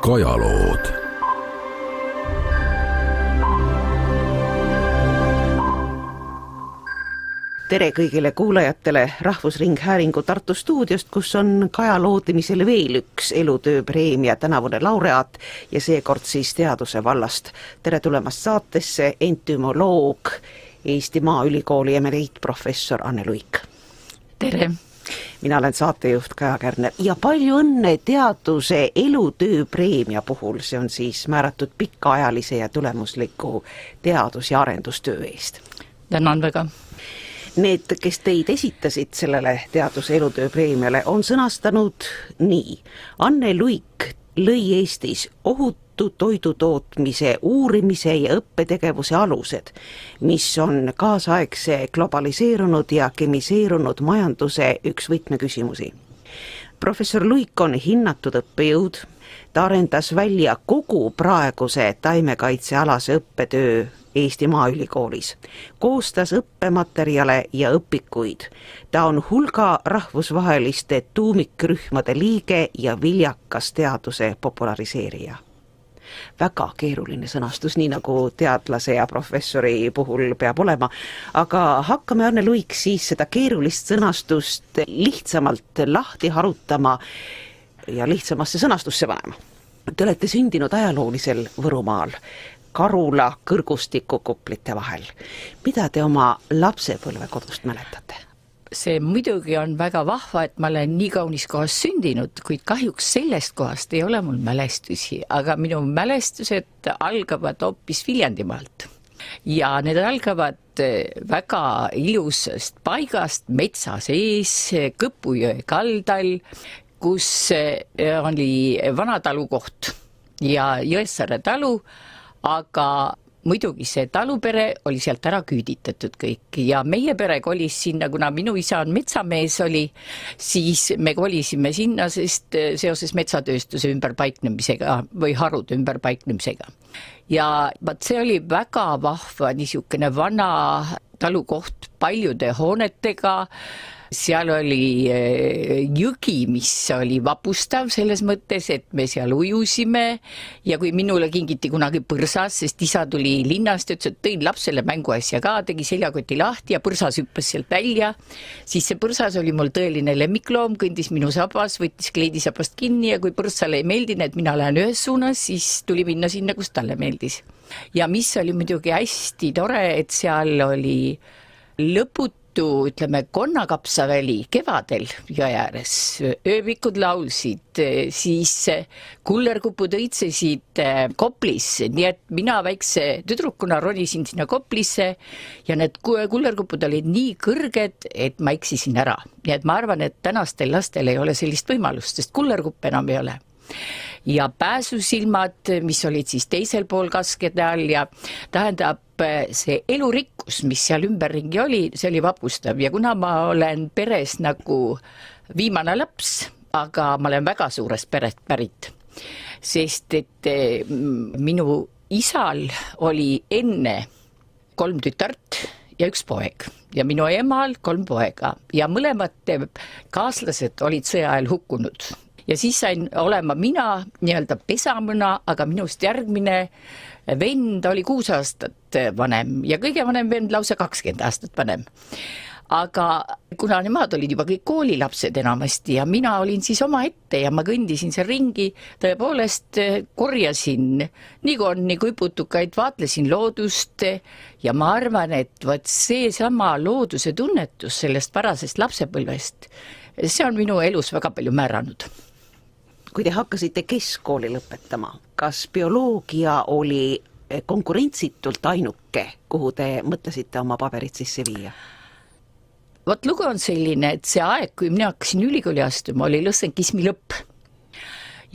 Kajalood. Tere kõigile kuulajatele Rahvusringhäälingu Tartu stuudiost, kus on kajaloodimisel veel üks elutööpreemia tänavune laureaat ja seekord siis teaduse vallast. Tere tulemast saatesse entümoloog, Eesti Maaülikooli emeriitprofessor Anne Luik. Tere! Mina olen saatejuht Kaja Kärner ja palju õnne teaduse elutööpreemia puhul, see on siis määratud pikaajalise ja tulemusliku teadus- ja arendustöö eest. Tänan väga! Need, kes teid esitasid sellele teaduse elutööpreemiale, on sõnastanud nii. Anne Luik lõi Eestis ohutu toidutootmise uurimise ja õppetegevuse alused, mis on kaasaegse globaliseerunud ja kemiseerunud majanduse üks võtmeküsimusi. Professor Luik on hinnatud õppejõud, ta arendas välja kogu praeguse taimekaitsealase õppetöö Eesti Maaülikoolis, koostas õppematerjale ja õpikuid. Ta on hulga rahvusvaheliste tuumikrühmade liige ja viljakas teaduse populariseerija. Väga keeruline sõnastus, nii nagu teadlase ja professori puhul peab olema, aga hakkame, Anne Luik, siis seda keerulist sõnastust lihtsamalt lahti harutama ja lihtsamasse sõnastusse panema. Te olete sündinud ajaloolisel Võrumaal, Karula kõrgustiku kuplite vahel. Mida te oma lapsepõlve kodust mäletate? See muidugi on väga vahva, et ma olen nii kaunis kohas sündinud, kuid kahjuks sellest kohast ei ole mul mälestusi, aga minu mälestused algavad hoopis Viljandimaalt. Ja need algavad väga ilusast paigast, metsa sees, Kõpujõe kaldal, kus oli vana talukoht ja Jõessaare talu, aga muidugi see talupere oli sealt ära küüditatud kõik ja meie pere kolis sinna, kuna minu isa on metsamees oli, siis me kolisime sinna, sest seoses metsatööstuse ümberpaiknemisega või harude ümberpaiknemisega. Ja see oli väga vahva niisugune vana talukoht paljude hoonetega. Seal oli jõgi, mis oli vapustav selles mõttes, et me seal ujusime ja kui minule kingiti kunagi põrsas, sest isa tuli linnast, ütles, et tõin lapsele mänguasja ka, tegi seljakoti lahti ja põrsas hüppas sealt välja, siis see põrsas oli mul tõeline lemmikloom, kõndis minu sabas, võttis kleidisabast kinni ja kui põrsale ei meeldinud, et mina lähen ühes suunas, siis tuli minna sinna, kus talle meeldis. Ja mis oli muidugi hästi tore, et seal oli ütleme, konnakapsaväli kevadel jõe ääres, ööbikud laulsid, siis kullerkupud õitsesid Koplisse, nii et mina väikse tüdrukuna ronisin sinna Koplisse ja need kullerkupud olid nii kõrged, et ma eksisin ära. Nii et ma arvan, et tänastel lastel ei ole sellist võimalust, sest kullerkuppe enam ei ole. Ja pääsusilmad, mis olid siis teisel pool kaskede all ja tähendab see elurikkus, mis seal ümberringi oli, see oli vapustav ja kuna ma olen peres nagu viimane laps, aga ma olen väga suurest perest pärit, sest et minu isal oli enne 3 tütart ja 1 poeg ja minu emal 3 poega ja mõlemad kaaslased olid sõja ajal hukkunud. Ja siis sain olema mina nii-öelda pesamõna, aga minust järgmine vend oli 6 aastat vanem ja kõige vanem vend lausa 20 aastat vanem. Aga kuna nemad olid juba kõik koolilapsed enamasti ja mina olin siis oma ette ja ma kõndisin seal ringi, tõepoolest korjasin nii konni kui putukaid, vaatlesin loodust ja ma arvan, et võt seesama looduse tunnetus sellest varasest lapsepõlvest, see on minu elus väga palju määranud. Kui te hakkasite keskkooli lõpetama, kas bioloogia oli konkurentsitult ainuke, kuhu te mõtlesite oma paberit sisse viia? Vot lugu on selline, et see aeg, kui mina hakkasin ülikooli astuma, oli lõssenkismi lõpp.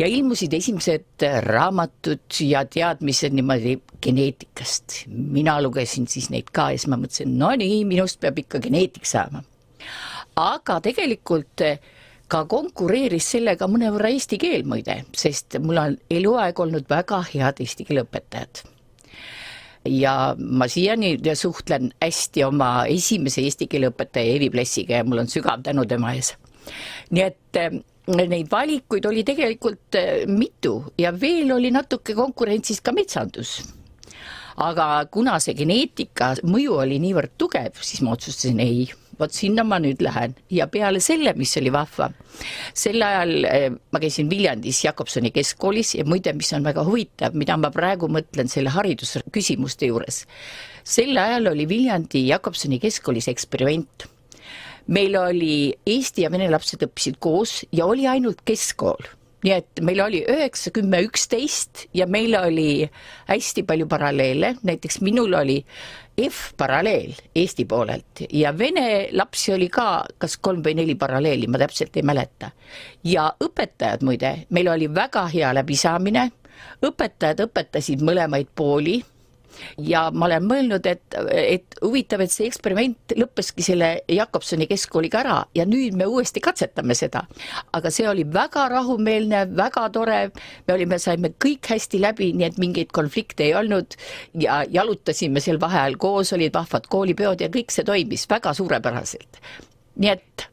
Ja ilmusid esimesed raamatud ja teadmised niimoodi geneetikast. Mina lugesin siis neid ka ja siis ma mõtlesin, no nii, minust peab ikka geneetik saama. Aga tegelikult ka konkureeris sellega mõnevõrra eesti keel muide, sest mul on eluaeg olnud väga head eesti keele õpetajad. Ja ma siiani suhtlen hästi oma esimese eesti keele õpetaja Eevi Plessiga ja mul on sügav tänu tema ees. Nii et neid valikuid oli tegelikult mitu ja veel oli natuke konkurentsis ka metsandus. Aga kuna see geneetika mõju oli niivõrd tugev, siis ma otsustasin ei, vot sinna ma nüüd lähen. Ja peale selle, mis oli vahva, sel ajal ma käisin Viljandis Jakobsoni keskkoolis ja muide, mis on väga huvitav, mida ma praegu mõtlen selle haridusküsimuste juures. Sel ajal oli Viljandi Jakobsoni keskkoolis eksperiment. Meil oli eesti ja vene lapsed õppisid koos ja oli ainult keskkool. Nii et meil oli 9, 10, 11 ja meil oli hästi palju paralleele, näiteks minul oli F-paralleel Eesti poolelt ja vene lapsi oli ka kas 3 või 4 paralleeli, ma täpselt ei mäleta. Ja õpetajad muide, meil oli väga hea läbisaamine, õpetajad õpetasid mõlemaid pooli ja ma olen mõelnud, et huvitav, et see eksperiment lõppeski selle Jakobsoni keskkooliga ära ja nüüd me uuesti katsetame seda. Aga see oli väga rahumeelne, väga tore, saime kõik hästi läbi, nii et mingeid konflikte ei olnud ja jalutasime seal vaheajal koos, olid vahvad koolipeod ja kõik see toimis väga suurepäraselt. Nii et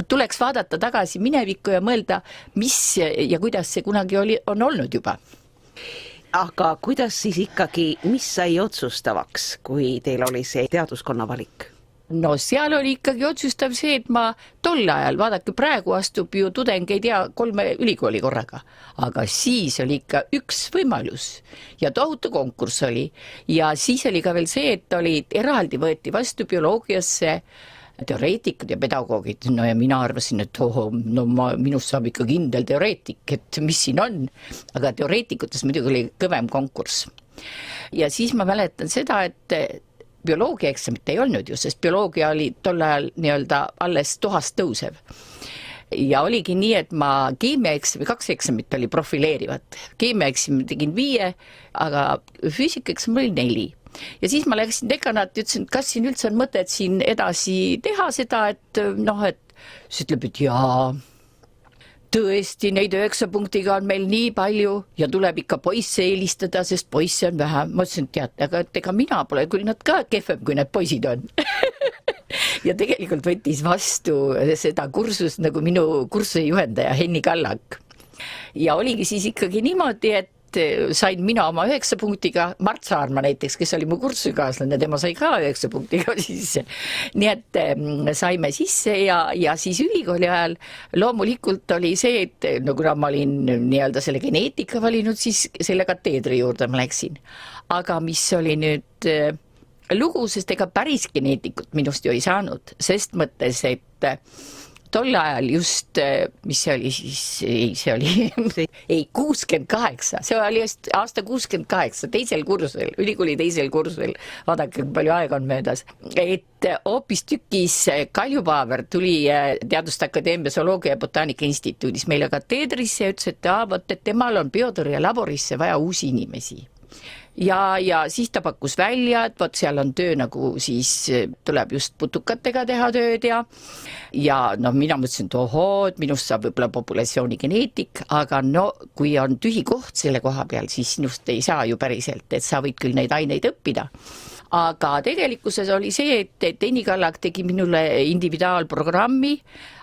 tuleks vaadata tagasi minevikku ja mõelda, mis ja kuidas see kunagi on olnud juba. Aga kuidas siis ikkagi, mis sai otsustavaks, kui teil oli see teaduskonna valik? No seal oli ikkagi otsustav see, et ma tol ajal, vaadake, praegu astub ju tudengeid ja 3 ülikooli korraga, aga siis oli ikka üks võimalus ja tohutu konkurss oli ja siis oli ka veel see, et eraldi võeti vastu bioloogiasse teoreetikud ja pedagoogid, no ja mina arvasin, et minust saab ikka kindel teoreetik, et mis siin on, aga teoreetikutes muidugi oli kõvem konkurss. Ja siis ma mäletan seda, et bioloogia eksamit ei olnud ju, sest bioloogia oli tol ajal nii-öelda alles tohast tõusev. Ja oligi nii, et ma keemiaeksami, 2 eksamit oli profileerivad. Keemiaeksami tegin 5, aga füüsikaeksam oli 4. Ja siis ma läksin dekanaati ja ütlesin, et kas siin üldse on mõtet siin edasi teha seda, et siis ütleb, et jaa, tõesti, neid 9 punktiga on meil nii palju ja tuleb ikka poisse eelistada, sest poisse on vähe. Ma ütlesin, et teate, aga ega mina pole, kui nad ka kehvem, kui need poisid on. Ja tegelikult võttis vastu seda kursust nagu minu kursuse juhendaja Henni Kallak. Ja oligi siis ikkagi niimoodi, et sain mina oma 9 punktiga, Mart Saarma näiteks, kes oli mu kursusekaaslane, tema sai ka 9 punktiga sisse. Nii et saime sisse ja siis ülikooli ajal loomulikult oli see, et kuna ma olin nii-öelda selle geneetika valinud, siis selle kateedri juurde ma läksin. Aga mis oli nüüd lugu, sest ega päris geneetikut minust ju ei saanud, sest mõttes, et tol ajal just, mis see oli siis, see oli 68, see oli aasta 68, teisel kursusel, ülikooli teisel kursusel, vaadake, palju aega on möödas, et hoopis tükis Kalju Paaver tuli Teaduste Akadeemia Zooloogia ja Botaanika Instituudis meile kateedrisse ja ütles, et temal on biotõrje laborisse vaja uusi inimesi. Ja siis ta pakkus välja, et vot seal on töö nagu siis tuleb just putukatega teha tööd ja mina mõtlesin, et ohoo, et minust saab võib-olla populatsioonigeneetik, aga kui on tühi koht selle koha peal, siis sinust ei saa ju päriselt, et sa võid küll neid aineid õppida. Aga tegelikkuses oli see, et Henni Kallak tegi minule individuaalprogrammi,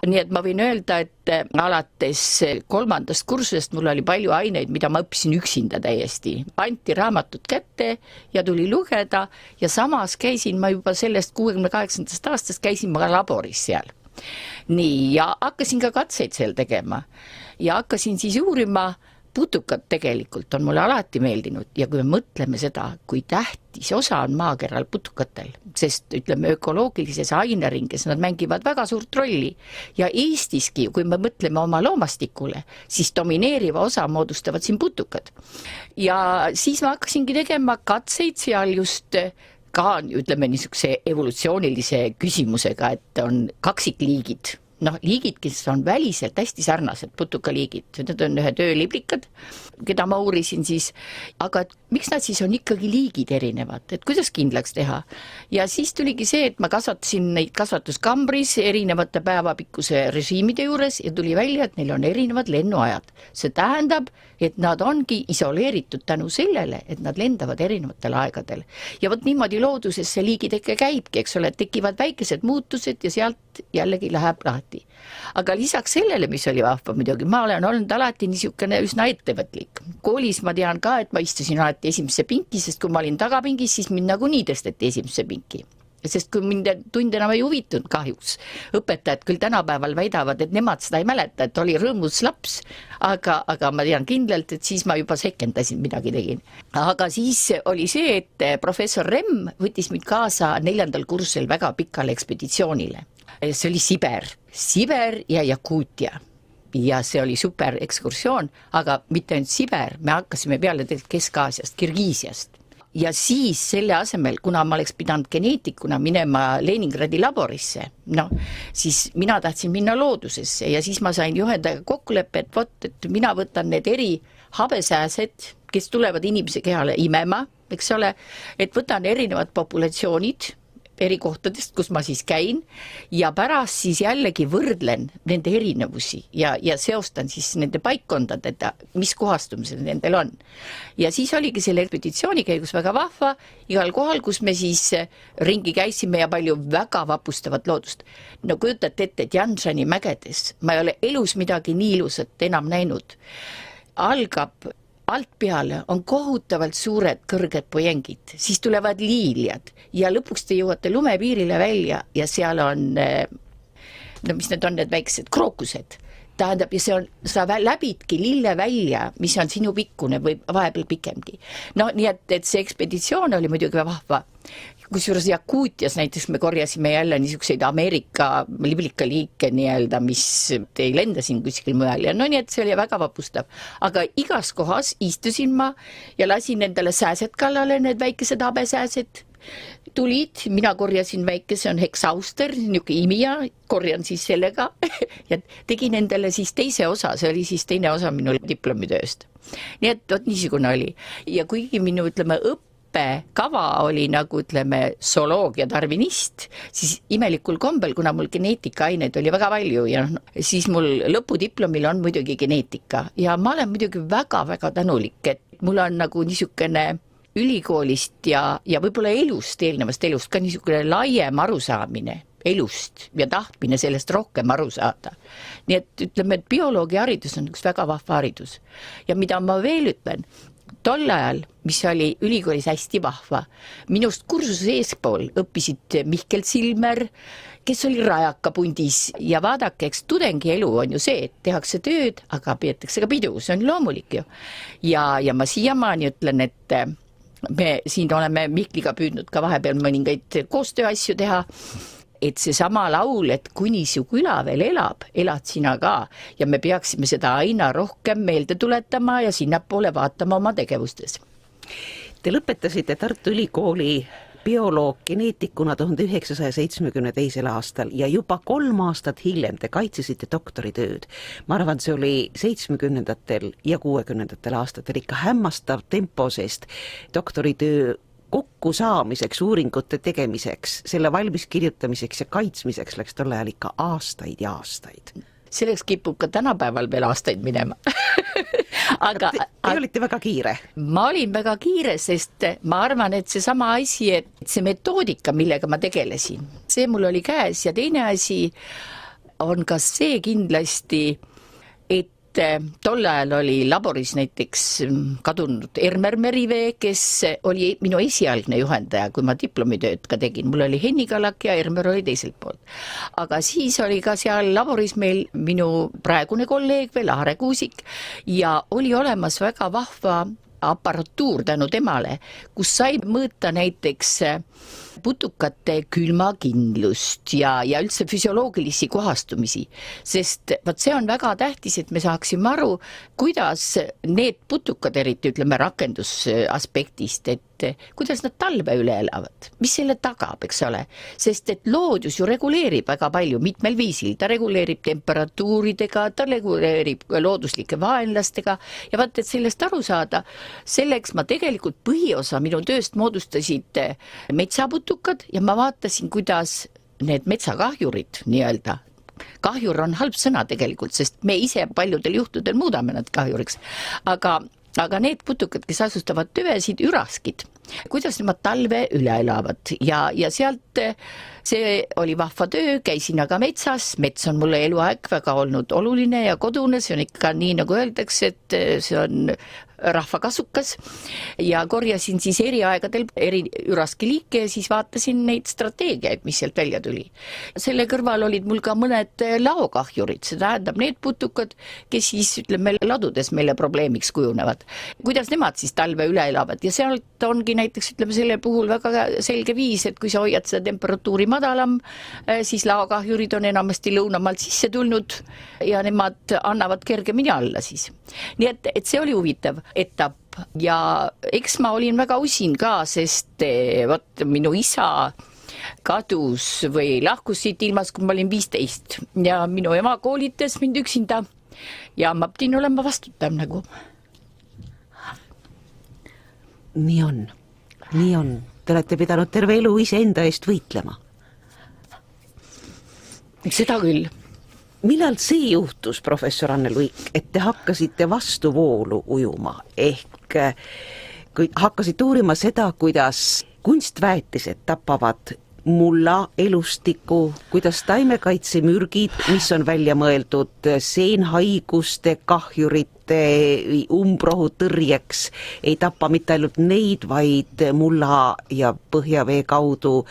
nii et ma võin öelda, et alates 3. kursusest mul oli palju aineid, mida ma õppisin üksinda täiesti. Anti raamatut kätte ja tuli lugeda ja samas käisin ma juba sellest 68. aastast käisin ma ka laboris seal. Nii, ja hakkasin ka katseid seal tegema ja hakkasin siis uurima, putukad tegelikult on mulle alati meeldinud ja kui me mõtleme seda, kui tähtis osa on maakeral putukatel, sest ütleme ökoloogilises aineringes nad mängivad väga suurt rolli ja Eestiski, kui me mõtleme oma loomastikule, siis domineeriva osa moodustavad siin putukad. Ja siis ma hakkasingi tegema katseid seal just ka, ütleme niisuguse evolutsioonilise küsimusega, et on kaksikliigid. Liigid, kes on väliselt hästi sarnased, putukaliigid, need on ühed ööliblikad, keda ma uurisin siis, aga miks nad siis on ikkagi liigid erinevad, et kuidas kindlaks teha. Ja siis tuligi see, et ma kasvatasin neid kasvatuskambris erinevate päevapikkuse režiimide juures ja tuli välja, et neil on erinevad lennuajad. See tähendab, et nad ongi isoleeritud tänu sellele, et nad lendavad erinevatel aegadel. Ja vot niimoodi looduses see liigiteke käibki, eks ole, et tekivad väikesed muutused ja sealt jällegi läheb lahti. Aga lisaks sellele, mis oli vahva muidugi, ma olen olnud alati niisugune üsna ettevõtlik. Koolis ma tean ka, et ma istusin alati esimesse pinki, sest kui ma olin tagapingis, siis mind nagunii tõsteti esimesse pinki. Sest kui mind tund enam ei huvitunud kahjuks. Õpetajad küll tänapäeval väidavad, et nemad seda ei mäleta, et oli rõõmus laps, aga ma tean kindlalt, et siis ma juba sekendasin, midagi tegin. Aga siis oli see, et professor Remm võttis mind kaasa 4. kursusel väga pikale ekspeditsioonile. See oli Siber ja Jakuutia. Ja see oli super ekskursioon, aga mitte ainult Siber, me hakkasime peale Kesk-Aasiast, Kirgiisiast. Ja siis selle asemel, kuna ma oleks pidanud geneetikuna minema Leningradi laborisse, siis mina tahtsin minna loodusesse ja siis ma sain juhendajaga kokkuleppe, et mina võtan need eri habesääsed, kes tulevad inimese kehale imema, eks ole, et võtan erinevad populatsioonid eri kohtadest, kus ma siis käin ja pärast siis jällegi võrdlen nende erinevusi ja seostan siis nende paikkondadega, mis kohastumised nendel on. Ja siis oligi selle ekspeditsiooni käigus väga vahva igal kohal, kus me siis ringi käisime ja palju väga vapustavat loodust. No kujutate ette, et Janšani mägedes ma ei ole elus midagi nii ilusat enam näinud. Algab alt peale on kohutavalt suured kõrged pojengid, siis tulevad liiljad ja lõpuks te jõuate lumepiirile välja ja seal on, mis need on, need väiksed krookused. Tähendab, ja sa läbidki lille välja, mis on sinu pikkune või vahepeal pikemgi. Nii et see ekspeditsioon oli muidugi vahva. Kusjuures Jakuutias näiteks me korjasime jälle niisuguseid Ameerika liblikaliike nii-öelda, mis ei lenda siin kuskil mujal ja nii et see oli väga vapustav. Aga igas kohas istusin ma ja lasin endale sääsed kallale, need väikesed habesääsed tulid, mina korjasin väikese, on heksauster, niisugune imija, korjan siis sellega ja tegin endale siis teise osa, see oli siis teine osa minu diplomitööst. Nii et niisugune oli. Ja kuigi minu, õppekava oli nagu, zooloogia darwinist, siis imelikul kombel, kuna mul geneetikaaineid oli väga palju ja siis mul lõpudiplomil on muidugi geneetika ja ma olen muidugi väga-väga tänulik, et mul on nagu niisugune ülikoolist ja võib-olla eelnevast elust ka niisugune laiem arusaamine elust ja tahtmine sellest rohkem aru saada. Nii et et bioloogia haridus on üks väga vahva haridus. Ja mida ma veel ütlen, tol ajal, mis oli ülikoolis hästi vahva, minust kursuse eespool õppisid Mihkel Silmer, kes oli rajakapundis ja vaadake, eks tudengi elu on ju see, et tehakse tööd, aga peetakse ka pidu, see on loomulik ju. Ja ma siiamaani ütlen, et me siin oleme Mihkliga püüdnud ka vahepeal mõningaid koostööasju teha, et see sama laul, et kuni su küla veel elab, elad sina ka ja me peaksime seda aina rohkem meelde tuletama ja sinnapoole vaatama oma tegevustes. Te lõpetasite Tartu Ülikooli bioloog-geneetikuna 1972. aastal ja juba 3 aastat hiljem te kaitsesite doktoritööd. Ma arvan, see oli 70. ja 60. aastatel ikka hämmastav tempo, sest doktoritöö kokkusaamiseks, uuringute tegemiseks, selle valmis kirjutamiseks ja kaitsmiseks läks tol ajal ikka aastaid ja aastaid. Selleks kipub ka tänapäeval veel aastaid minema. Aga te olite väga kiire. Ma olin väga kiire, sest ma arvan, et see sama asi, et see metoodika, millega ma tegelesin, see mul oli käes ja teine asi on ka see kindlasti, et tol ajal oli laboris näiteks kadunud Ermer Merivee, kes oli minu esialgne juhendaja, kui ma diplomitööd ka tegin. Mul oli Henni Kalak ja Ermer oli teiselt poolt. Aga siis oli ka seal laboris meil minu praegune kolleeg veel Aare Kuusik ja oli olemas väga vahva aparatuur tänu temale, kus sai mõõta näiteks putukate külmakindlust ja üldse füsioloogilisi kohastumisi, sest see on väga tähtis, et me saaksime aru, kuidas need putukad, eriti rakendusaspektist, et kuidas nad talve üle elavad, mis selle tagab, eks ole, sest et loodus ju reguleerib väga palju mitmel viisil, ta reguleerib temperatuuridega, ta reguleerib looduslike vaenlastega ja vaat, et sellest aru saada, selleks ma tegelikult põhiosa minu tööst moodustasid metsaputukad ja ma vaatasin, kuidas need metsakahjurid nii-öelda kahjur on halb sõna tegelikult, sest me ise paljudel juhtudel muudame nad kahjuriks, aga need putukad, kes asustavad tüvesid, üraskid, kuidas nemad talve üle elavad ja sealt see oli vahva töö, käisin aga metsas, mets on mulle eluaeg väga olnud oluline ja kodune, see on ikka nii, nagu öeldakse, et see on rahva kasukas ja korjasin siis eri aegadel eri üraskiliike ja siis vaatasin neid strateegiaid, mis sealt välja tuli. Selle kõrval olid mul ka mõned laokahjurid, see tähendab need putukad, kes siis ütleme ladudes meile probleemiks kujunevad. Kuidas nemad siis talve üle elavad ja sealt ongi näiteks ütleme selle puhul väga selge viis, et kui sa hoiad seda temperatuuri madalam, siis laokahjurid on enamasti lõunamaalt sisse tulnud ja nemad annavad kergemini alla siis. Nii et see oli huvitav etapp ja eks ma olin väga usin ka, sest vot minu isa kadus või lahkus siit ilmas, kui ma olin 15 ja minu ema koolitas mind üksinda ja ma pidin olema vastutav nagu. Nii on. Te olete pidanud terve elu iseenda eest võitlema. Seda küll. Millal see juhtus, professor Anne Luik, et te hakkasite vastuvoolu ujuma ehk kui hakkasite uurima seda, kuidas kunstväetised tapavad mulla elustiku, kuidas taimekaitsemürgid, mis on välja mõeldud seenhaiguste, kahjurite, umbrohu tõrjeks, ei tapa mitte ainult neid, vaid mulla ja põhjavee kaudu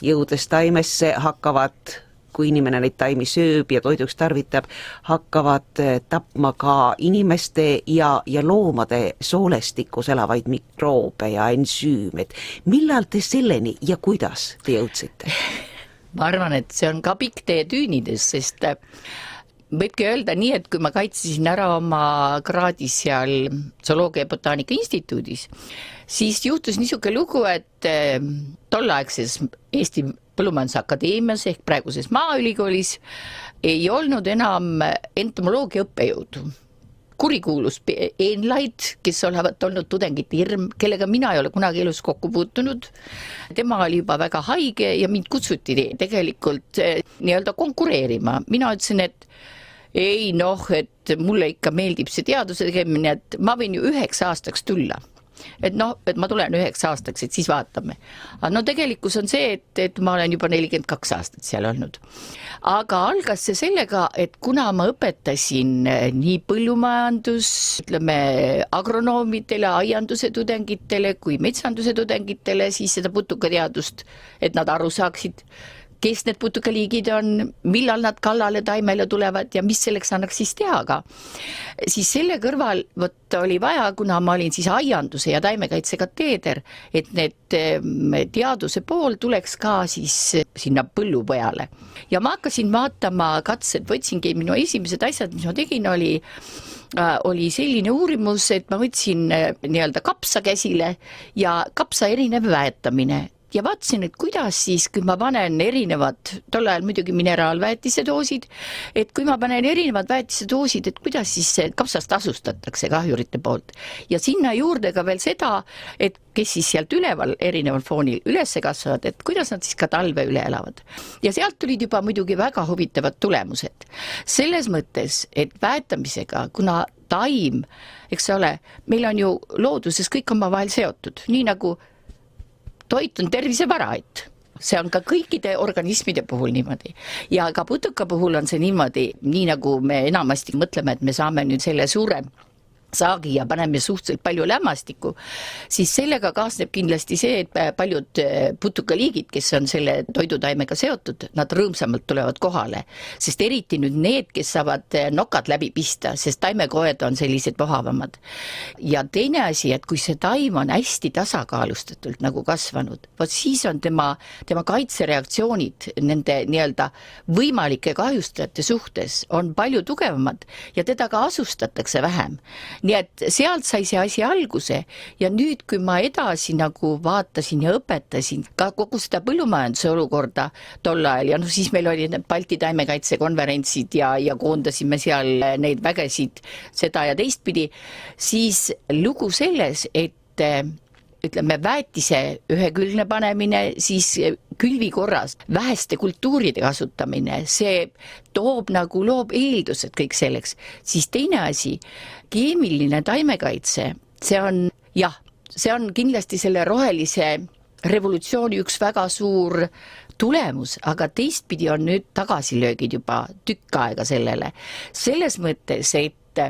jõudes taimesse hakkavad, kui inimene neid taimi sööb ja toiduks tarvitab, hakkavad tapma ka inimeste ja loomade soolestikus elavaid mikroobe ja ensüüme. Millal te selleni ja kuidas te jõudsite? Ma arvan, et see on ka pikk tee tüünides, sest võibki öelda nii, et kui ma kaitsesin ära oma kraadi seal Zooloogia ja Botaanika instituudis, siis juhtus niisugune lugu, et tolleaegses Eesti Põllumajandusakadeemias ehk praeguses Maaülikoolis ei olnud enam entomoloogia õppejõudu. Kurikuulus Eenlaid, kes olevat olnud tudengite hirm, kellega mina ei ole kunagi elus kokku puutunud. Tema oli juba väga haige ja mind kutsuti tegelikult nii-öelda konkureerima. Mina ütlesin, et ei et mulle ikka meeldib see teaduse tegemine, et ma võin ju 9 aastaks tulla. Et ma tulen 9 aastaks, et siis vaatame. No tegelikkus on see, et ma olen juba 42 aastat seal olnud. Aga algas see sellega, et kuna ma õpetasin nii põllumajandus, ütleme agronoomidele, aianduse tudengitele kui metsanduse tudengitele, siis seda putukateadust, et nad aru saaksid, kes need putukaliigid on, millal nad kallale taimele tulevad ja mis selleks annaks siis teha ka. Siis selle kõrval oli vaja, kuna ma olin siis aianduse ja taimekaitse kateeder, et need teaduse pool tuleks ka siis sinna põllupojale. Ja ma hakkasin vaatama katsed, võtsingi minu esimesed asjad, mis ma tegin, oli selline uurimus, et ma võtsin nii-öelda kapsa käsile ja kapsa erinev väetamine. Ja vaatasin, et kuidas siis, kui ma panen erinevad, tol ajal muidugi mineraalväetise doosid, et kui ma panen erinevad väetise doosid, et kuidas siis kapsast asustatakse kahjurite poolt. Ja sinna juurde ka veel seda, et kes siis sealt üleval erineval foonil üles kasvavad, et kuidas nad siis ka talve üle elavad. Ja sealt tulid juba muidugi väga huvitavad tulemused. Selles mõttes, et väetamisega, kuna taim, eks ole, meil on ju looduses kõik omavahel seotud, nii nagu toit on tervisevara, et see on ka kõikide organismide puhul niimoodi. Ja ka putuka puhul on see niimoodi, nii nagu me enamasti mõtleme, et me saame nüüd selle suure saagi ja paneme suhteliselt palju lämmastikku, siis sellega kaasneb kindlasti see, et paljud putukaliigid, kes on selle toidutaimega seotud, nad rõõmsamalt tulevad kohale, sest eriti nüüd need, kes saavad nokad läbi pista, sest taimekoed on sellised vohavamad. Ja teine asi, et kui see taim on hästi tasakaalustatult nagu kasvanud, siis on tema kaitsereaktsioonid nende nii-öelda võimalike kahjustajate suhtes on palju tugevamad ja teda ka asustatakse vähem. Nii et sealt sai see asi alguse ja nüüd, kui ma edasi nagu vaatasin ja õpetasin ka kogu seda põllumajanduse olukorda tol ajal ja siis meil oli need Balti taimekaitsekonverentsid ja koondasime seal neid vägesid seda ja teistpidi, siis lugu selles, et ütleme väetise ühekülgne panemine, siis külvikorras väheste kultuuride kasutamine, see loob eeldused kõik selleks. Siis teine asi, keemiline taimekaitse, see on kindlasti selle rohelise revolutsiooni üks väga suur tulemus, aga teistpidi on nüüd tagasilöögid juba tükk aega sellele. Selles mõttes, et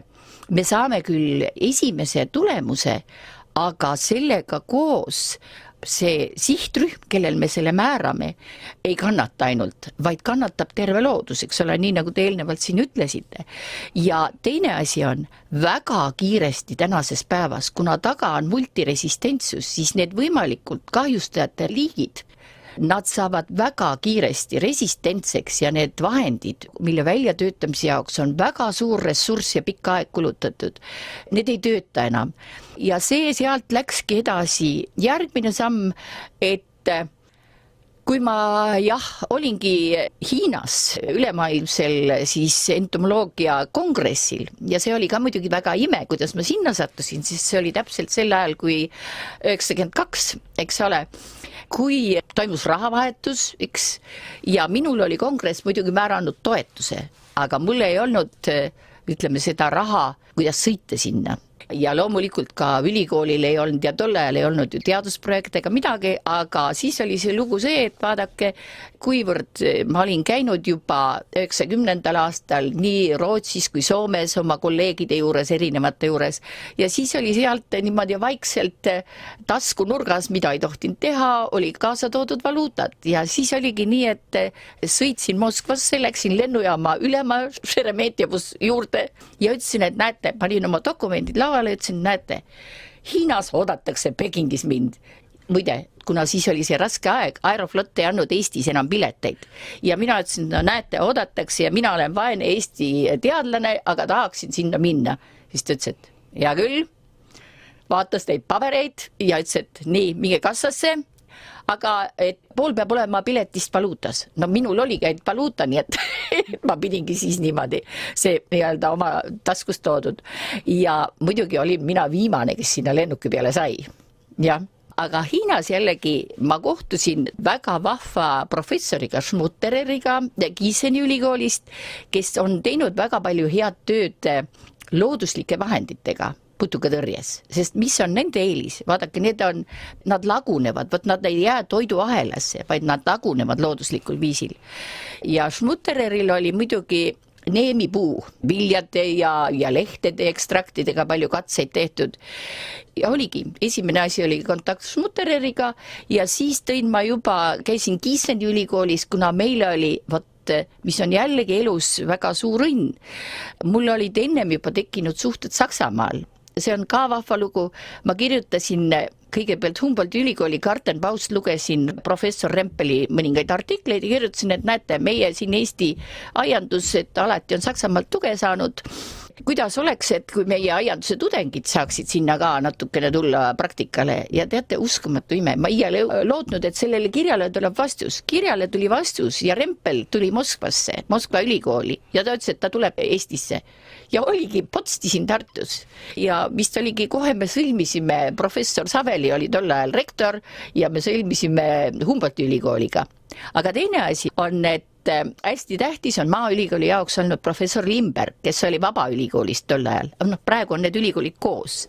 me saame küll esimese tulemuse, aga sellega koos see sihtrühm, kellel me selle määrame, ei kannata ainult, vaid kannatab terve loodus, eks ole, nii nagu te eelnevalt siin ütlesite. Ja teine asi on väga kiiresti tänases päevas, kuna taga on multiresistentsus, siis need võimalikult kahjustajate liigid, nad saavad väga kiiresti resistentseks ja need vahendid, mille väljatöötamise jaoks on väga suur ressurss ja pikka aeg kulutatud, need ei tööta enam. Ja see sealt läkski edasi järgmine samm, et kui ma olingi Hiinas ülemaailmsel siis entomoloogia kongressil ja see oli ka muidugi väga ime, kuidas ma sinna sattusin, siis see oli täpselt sel ajal, kui 92, eks ole, kui toimus rahavahetus, eks, ja minul oli kongress muidugi määranud toetuse, aga mul ei olnud, ütleme, seda raha, kuidas sõita sinna. Ja loomulikult ka ülikoolil ei olnud ja tol ajal ei olnud ju teadusprojekte ega midagi, aga siis oli see lugu see, et vaadake, kuivõrd ma olin käinud juba 90. aastal nii Rootsis kui Soomes oma kolleegide juures, erinevate juures, ja siis oli sealt niimoodi vaikselt taskunurgas, mida ei tohtinud teha, oli kaasa toodud valuutad ja siis oligi nii, et sõitsin Moskvasse, läksin lennujaama ülema Šeremetjevus juurde ja ütlesin, et näete, panin oma dokumendid lauale, ütlesin, näete, Hiinas oodatakse Pekingis mind. Muide, kuna siis oli see raske aeg, Aeroflot ei andnud Eestis enam pileteid. Ja mina ütlesin, no näete, oodatakse ja mina olen vaene Eesti teadlane, aga tahaksin sinna minna. Siis ta ütles, et hea küll, vaatas neid pabereid ja ütles, et nii, minge kassasse, aga et pool peab olema piletist valuutas. No minul oligi ainult valuuta, nii et ma pidingi siis niimoodi see nii-öelda oma taskust toodud. Ja muidugi olin mina viimane, kes sinna lennuki peale sai. Jah. Aga Hiinas jällegi ma kohtusin väga vahva professoriga, Schmuttereriga Gießeni ülikoolist, kes on teinud väga palju head tööd looduslike vahenditega putukatõrjes, sest mis on nende eelis? Vaadake, nad lagunevad, nad ei jää toiduahelasse, vaid nad lagunevad looduslikul viisil. Ja Schmuttereril oli muidugi neemipuu, viljade ja lehtede ekstraktidega palju katseid tehtud. Ja oligi, esimene asi oli kontakt Schmuttereriga ja siis käisin Gießeni ülikoolis, kuna meile oli, mis on jällegi elus väga suur õnn. Mul olid ennem juba tekkinud suhted Saksamaal. See on ka vahva lugu. Ma kirjutasin kõigepealt Humboldti ülikooli Gartenbaust, lugesin professor Rempeli mõningaid artikleid ja kirjutasin, et näete, meie siin Eesti aiandus, et alati on Saksamaalt tuge saanud. Kuidas oleks, et kui meie aianduse tudengid saaksid sinna ka natukene tulla praktikale ja teate, uskumatu ime, ma iiale lootnud, et sellele kirjale tuleb vastus. Kirjale tuli vastus ja Rempel tuli Moskvasse, Moskva ülikooli ja ta ütles, et ta tuleb Eestisse. Ja oligi, potstisin Tartus ja vist oligi kohe me sõlmisime, professor Saveli oli tol ajal rektor ja me sõlmisime Humboldti ülikooliga. Aga teine asi on, et hästi tähtis on Maaülikooli jaoks olnud professor Limberg, kes oli Vabaülikoolist tol ajal. Praegu on need ülikoolid koos.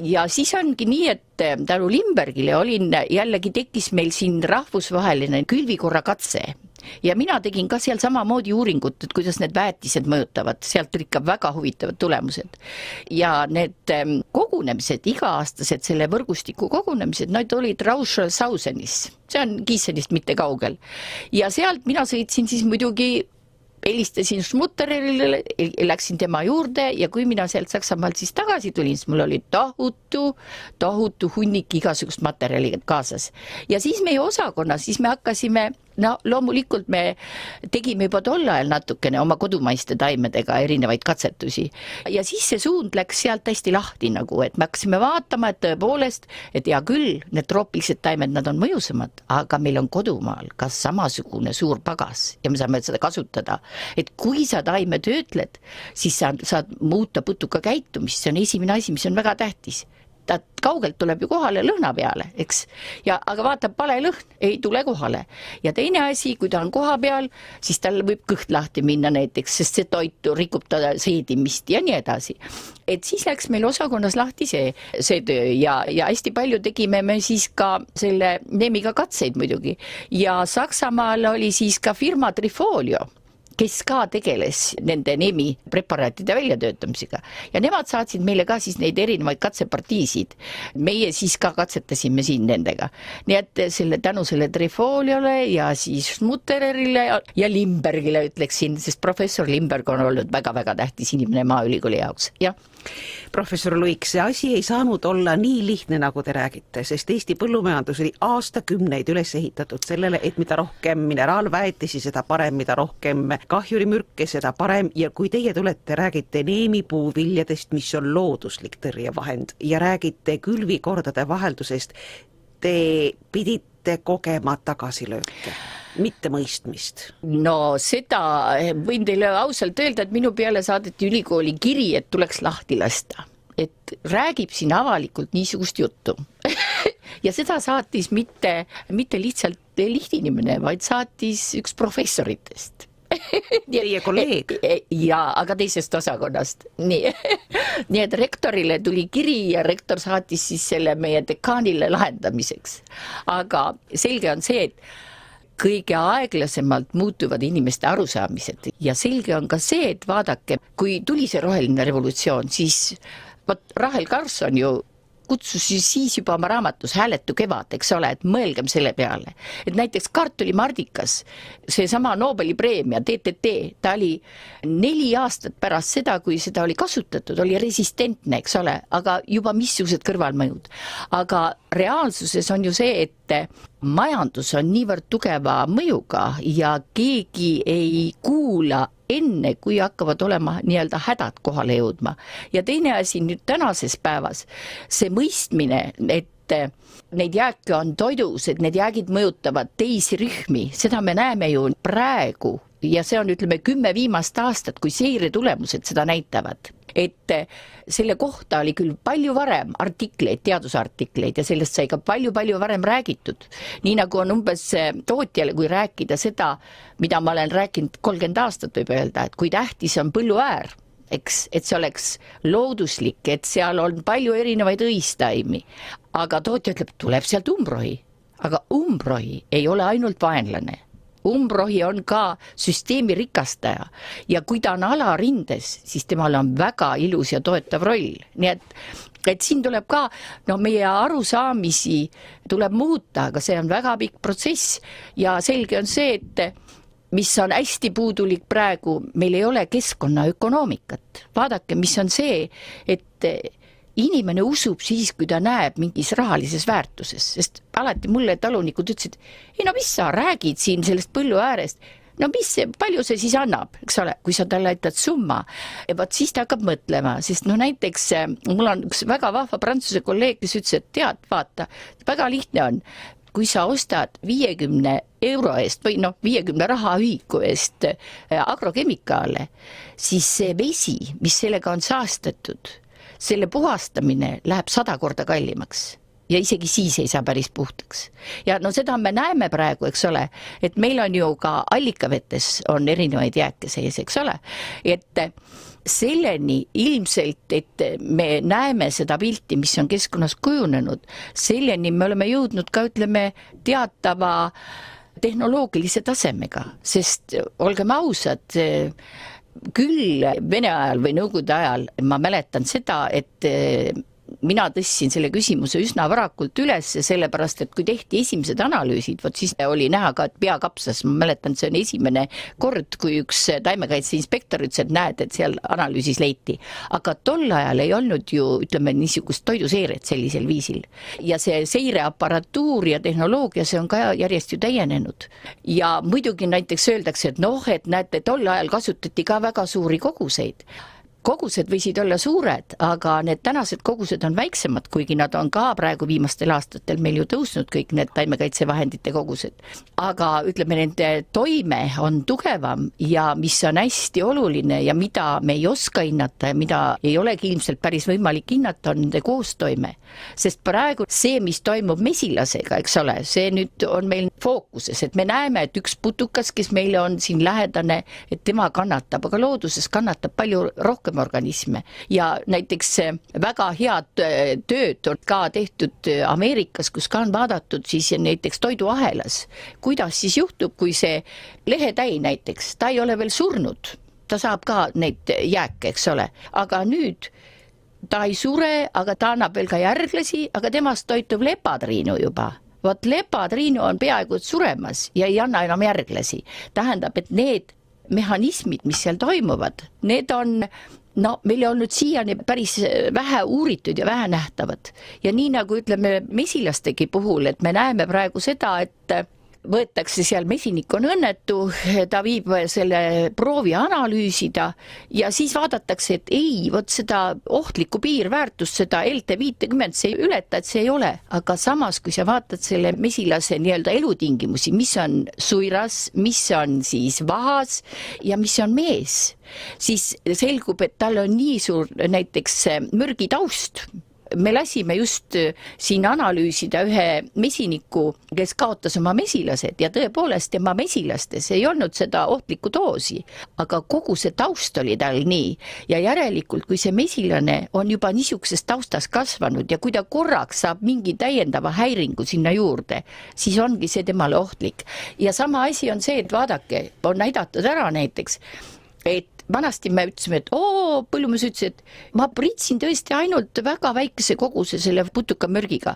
Ja siis ongi nii, et tänu Limbergile jällegi tekkis meil siin rahvusvaheline külvikorra katse. Ja mina tegin ka seal samamoodi uuringut, et kuidas need väetised mõjutavad. Sealt olid ka väga huvitavad tulemused. Ja need kogunemised, iga-aastased selle võrgustiku kogunemised, need olid Rauschel-Sausenis. See on Gießenist mitte kaugel. Ja sealt mina sõitsin siis muidugi, helistasin Schmuttererile, läksin tema juurde ja kui mina sealt Saksamaalt siis tagasi tulin, siis mul oli tohutu hunnik igasugust materjali kaasas. Ja siis meie osakonnas, siis me hakkasime, loomulikult me tegime juba tol ajal natukene oma kodumaiste taimedega erinevaid katsetusi. Ja siis see suund läks sealt hästi lahti nagu, et me hakkasime vaatama, et tõepoolest, et hea küll, need troopilised taimed, nad on mõjusamad, aga meil on kodumaal ka samasugune suur pagas ja me saame seda kasutada. Et kui sa taime töötled, siis saad muuta putuka käitumist, see on esimene asi, mis on väga tähtis. ta kaugelt tuleb ju kohale lõhna peale, eks. Ja aga vaatab vale lõhn, ei tule kohale. Ja teine asi, kui ta on koha peal, siis tal võib kõht lahti minna näiteks, sest see toitu rikub ta seedimist ja nii edasi. Et siis läks meil osakonnas lahti see töö ja hästi palju tegime me siis ka selle Neemiga katseid muidugi. Ja Saksamaal oli siis ka firma Trifolio, kes ka tegeles nende Neemi preparaatide väljatöötamisega. Ja nemad saatsid meile ka siis neid erinevaid katsepartiisid. Meie siis ka katsetasime siin nendega. Nii et tänu selle Trifoliole ja siis Schmuttererile ja Limbergile ütleksin, sest professor Limberg on olnud väga-väga tähtis inimene Maaülikooli jaoks. Ja. Professor Luik, see asi ei saanud olla nii lihtne, nagu te räägite, sest Eesti põllumajandus oli aastakümneid üles ehitatud sellele, et mida rohkem mineraalväetisi, seda parem, mida rohkem kahjurimürke, seda parem, ja kui teie tulete, räägite neemipuuviljadest, mis on looduslik tõrjevahend, ja räägite külvikordade vaheldusest, te pidite kogema tagasilööke, mitte mõistmist. No seda võin teile ausalt öelda, et minu peale saadeti ülikooli kiri, et tuleks lahti lasta. Et räägib siin avalikult niisugust juttu. Ja seda saatis mitte lihtsalt lihtinimene, vaid saatis üks professoritest. Teie kolleeg. Ja, aga teisest osakonnast. Nii et rektorile tuli kiri ja rektor saatis siis selle meie dekaanile lahendamiseks. Aga selge on see, et kõige aeglasemalt muutuvad inimeste arusaamised ja selge on ka see, et vaadake, kui tuli see roheline revolutsioon, siis Rahel Karlsson ju kutsus siis juba oma raamatus Hääletu kevad, eks ole, et mõelgem selle peale. Et näiteks kartulimardikas, see sama Nobeli preemia, TTT, ta oli 4 aastat pärast seda, kui seda oli kasutatud, oli resistentne, eks ole, aga juba missugused kõrvalmõjud. Aga reaalsuses on ju see, et majandus on niivõrd tugeva mõjuga ja keegi ei kuula enne, kui hakkavad olema nii-öelda hädad kohale jõudma. Ja teine asi nüüd tänases päevas, see mõistmine, et neid jääke on toidus, et need jäägid mõjutavad teisi rühmi, seda me näeme ju praegu ja see on, ütleme, 10 viimast aastat, kui seire tulemused seda näitavad. Et selle kohta oli küll palju varem artikleid, teadusartikleid ja sellest sai ka palju-palju varem räägitud. Nii nagu on umbes tootjale, kui rääkida seda, mida ma olen rääkinud 30 aastat võib öelda, et kui tähtis on põlluäär, eks, et see oleks looduslik, et seal on palju erinevaid õistaimi, aga tootja ütleb, tuleb sealt umbrohi, aga umbrohi ei ole ainult vaenlane. Umbrohi on ka süsteemi rikastaja ja kui ta on alarindes, siis temal on väga ilus ja toetav roll. Nii et siin tuleb ka, meie arusaamisi tuleb muuta, aga see on väga pikk protsess ja selge on see, et mis on hästi puudulik praegu, meil ei ole keskkonnaökonoomikat. Vaadake, mis on see, et inimene usub siis, kui ta näeb mingis rahalises väärtuses, sest alati mulle talunikud ütlesid, ei mis sa räägid siin sellest põllu äärest, palju see siis annab, eks ole, kui sa talle aitad summa, siis ta hakkab mõtlema, sest näiteks mul on üks väga vahva prantsuse kolleeg, kes ütles, et tead, vaata, väga lihtne on, kui sa ostad 50 euro eest või 50 rahaühiku eest agrokemikaale, siis see vesi, mis sellega on saastatud, selle puhastamine läheb 100 korda kallimaks ja isegi siis ei saa päris puhtaks. Ja seda me näeme praegu, eks ole, et meil on ju ka allikavetes on erinevaid jääke sees, eks ole, et selleni ilmselt, et me näeme seda pilti, mis on keskkonnas kujunenud, selleni me oleme jõudnud ka, ütleme, teatava tehnoloogilise tasemega, sest olgem ausad, küll Vene ajal või Nõukogude ajal ma mäletan seda, et mina tõstsin selle küsimuse üsna varakult üles, sellepärast, et kui tehti esimesed analüüsid, siis oli näha ka, et pea kapsas, ma mäletan, see on esimene kord, kui üks taimekaitse inspektor ütles, et näed, et seal analüüsis leiti. Aga tol ajal ei olnud ju, ütleme, niisugust toiduseiret sellisel viisil. Ja see seireaparatuur ja tehnoloogia, see on ka järjest ju täienenud. Ja muidugi näiteks öeldakse, et et näete, tol ajal kasutati ka väga suuri koguseid. kogused võisid olla suured, aga need tänased kogused on väiksemad, kuigi nad on ka praegu viimastel aastatel meil ju tõusnud kõik need taimekaitsevahendite kogused. aga ütleme, nende toime on tugevam ja mis on hästi oluline ja mida me ei oska hinnata ja mida ei olegi ilmselt päris võimalik hinnata, on nende koostoime. Sest praegu see, mis toimub mesilasega, eks ole, see nüüd on meil fookuses, et me näeme, et üks putukas, kes meil on siin lähedane, et tema kannatab, aga looduses kannatab palju rohkem organisme ja näiteks väga head tööd on ka tehtud Ameerikas, kus ka on vaadatud siis näiteks toiduahelas, kuidas siis juhtub, kui see lehetäi näiteks, ta ei ole veel surnud, ta saab ka neid jääke, eks ole, aga nüüd ta ei sure, aga ta annab veel ka järglasi, aga temast toitub lepatriinu juba. Vot lepatriinu on peaaegu suremas ja ei anna enam järglasi. Tähendab, et need mehhanismid, mis seal toimuvad, need on, meil on nüüd siiani päris vähe uuritud ja vähe nähtavad. Ja nii nagu ütleme mesilastegi puhul, et me näeme praegu seda, et võetakse seal mesinik on õnnetu, ta viib selle proovi analüüsida ja siis vaadatakse, et ei, vot seda ohtlikku piirväärtust, seda LT50 see ei ületa, et see ei ole, aga samas, kui sa vaatad selle mesilase nii-öelda elutingimusi, mis on suiras, mis on siis vahas ja mis on mees, siis selgub, et tal on nii suur näiteks mürgitaust. Me lasime just siin analüüsida ühe mesiniku, kes kaotas oma mesilased ja tõepoolest tema mesilastes ei olnud seda ohtlikku doosi, aga kogu see taust oli tal nii ja järelikult, kui see mesilane on juba niisuguses taustas kasvanud ja kui ta korraks saab mingi täiendava häiringu sinna juurde, siis ongi see temale ohtlik. Ja sama asi on see, et vaadake, on näidatud ära näiteks, et vanasti me ütlesime, et põllumees ütles, et ma pritsin tõesti ainult väga väikese koguse selle putukamürgiga,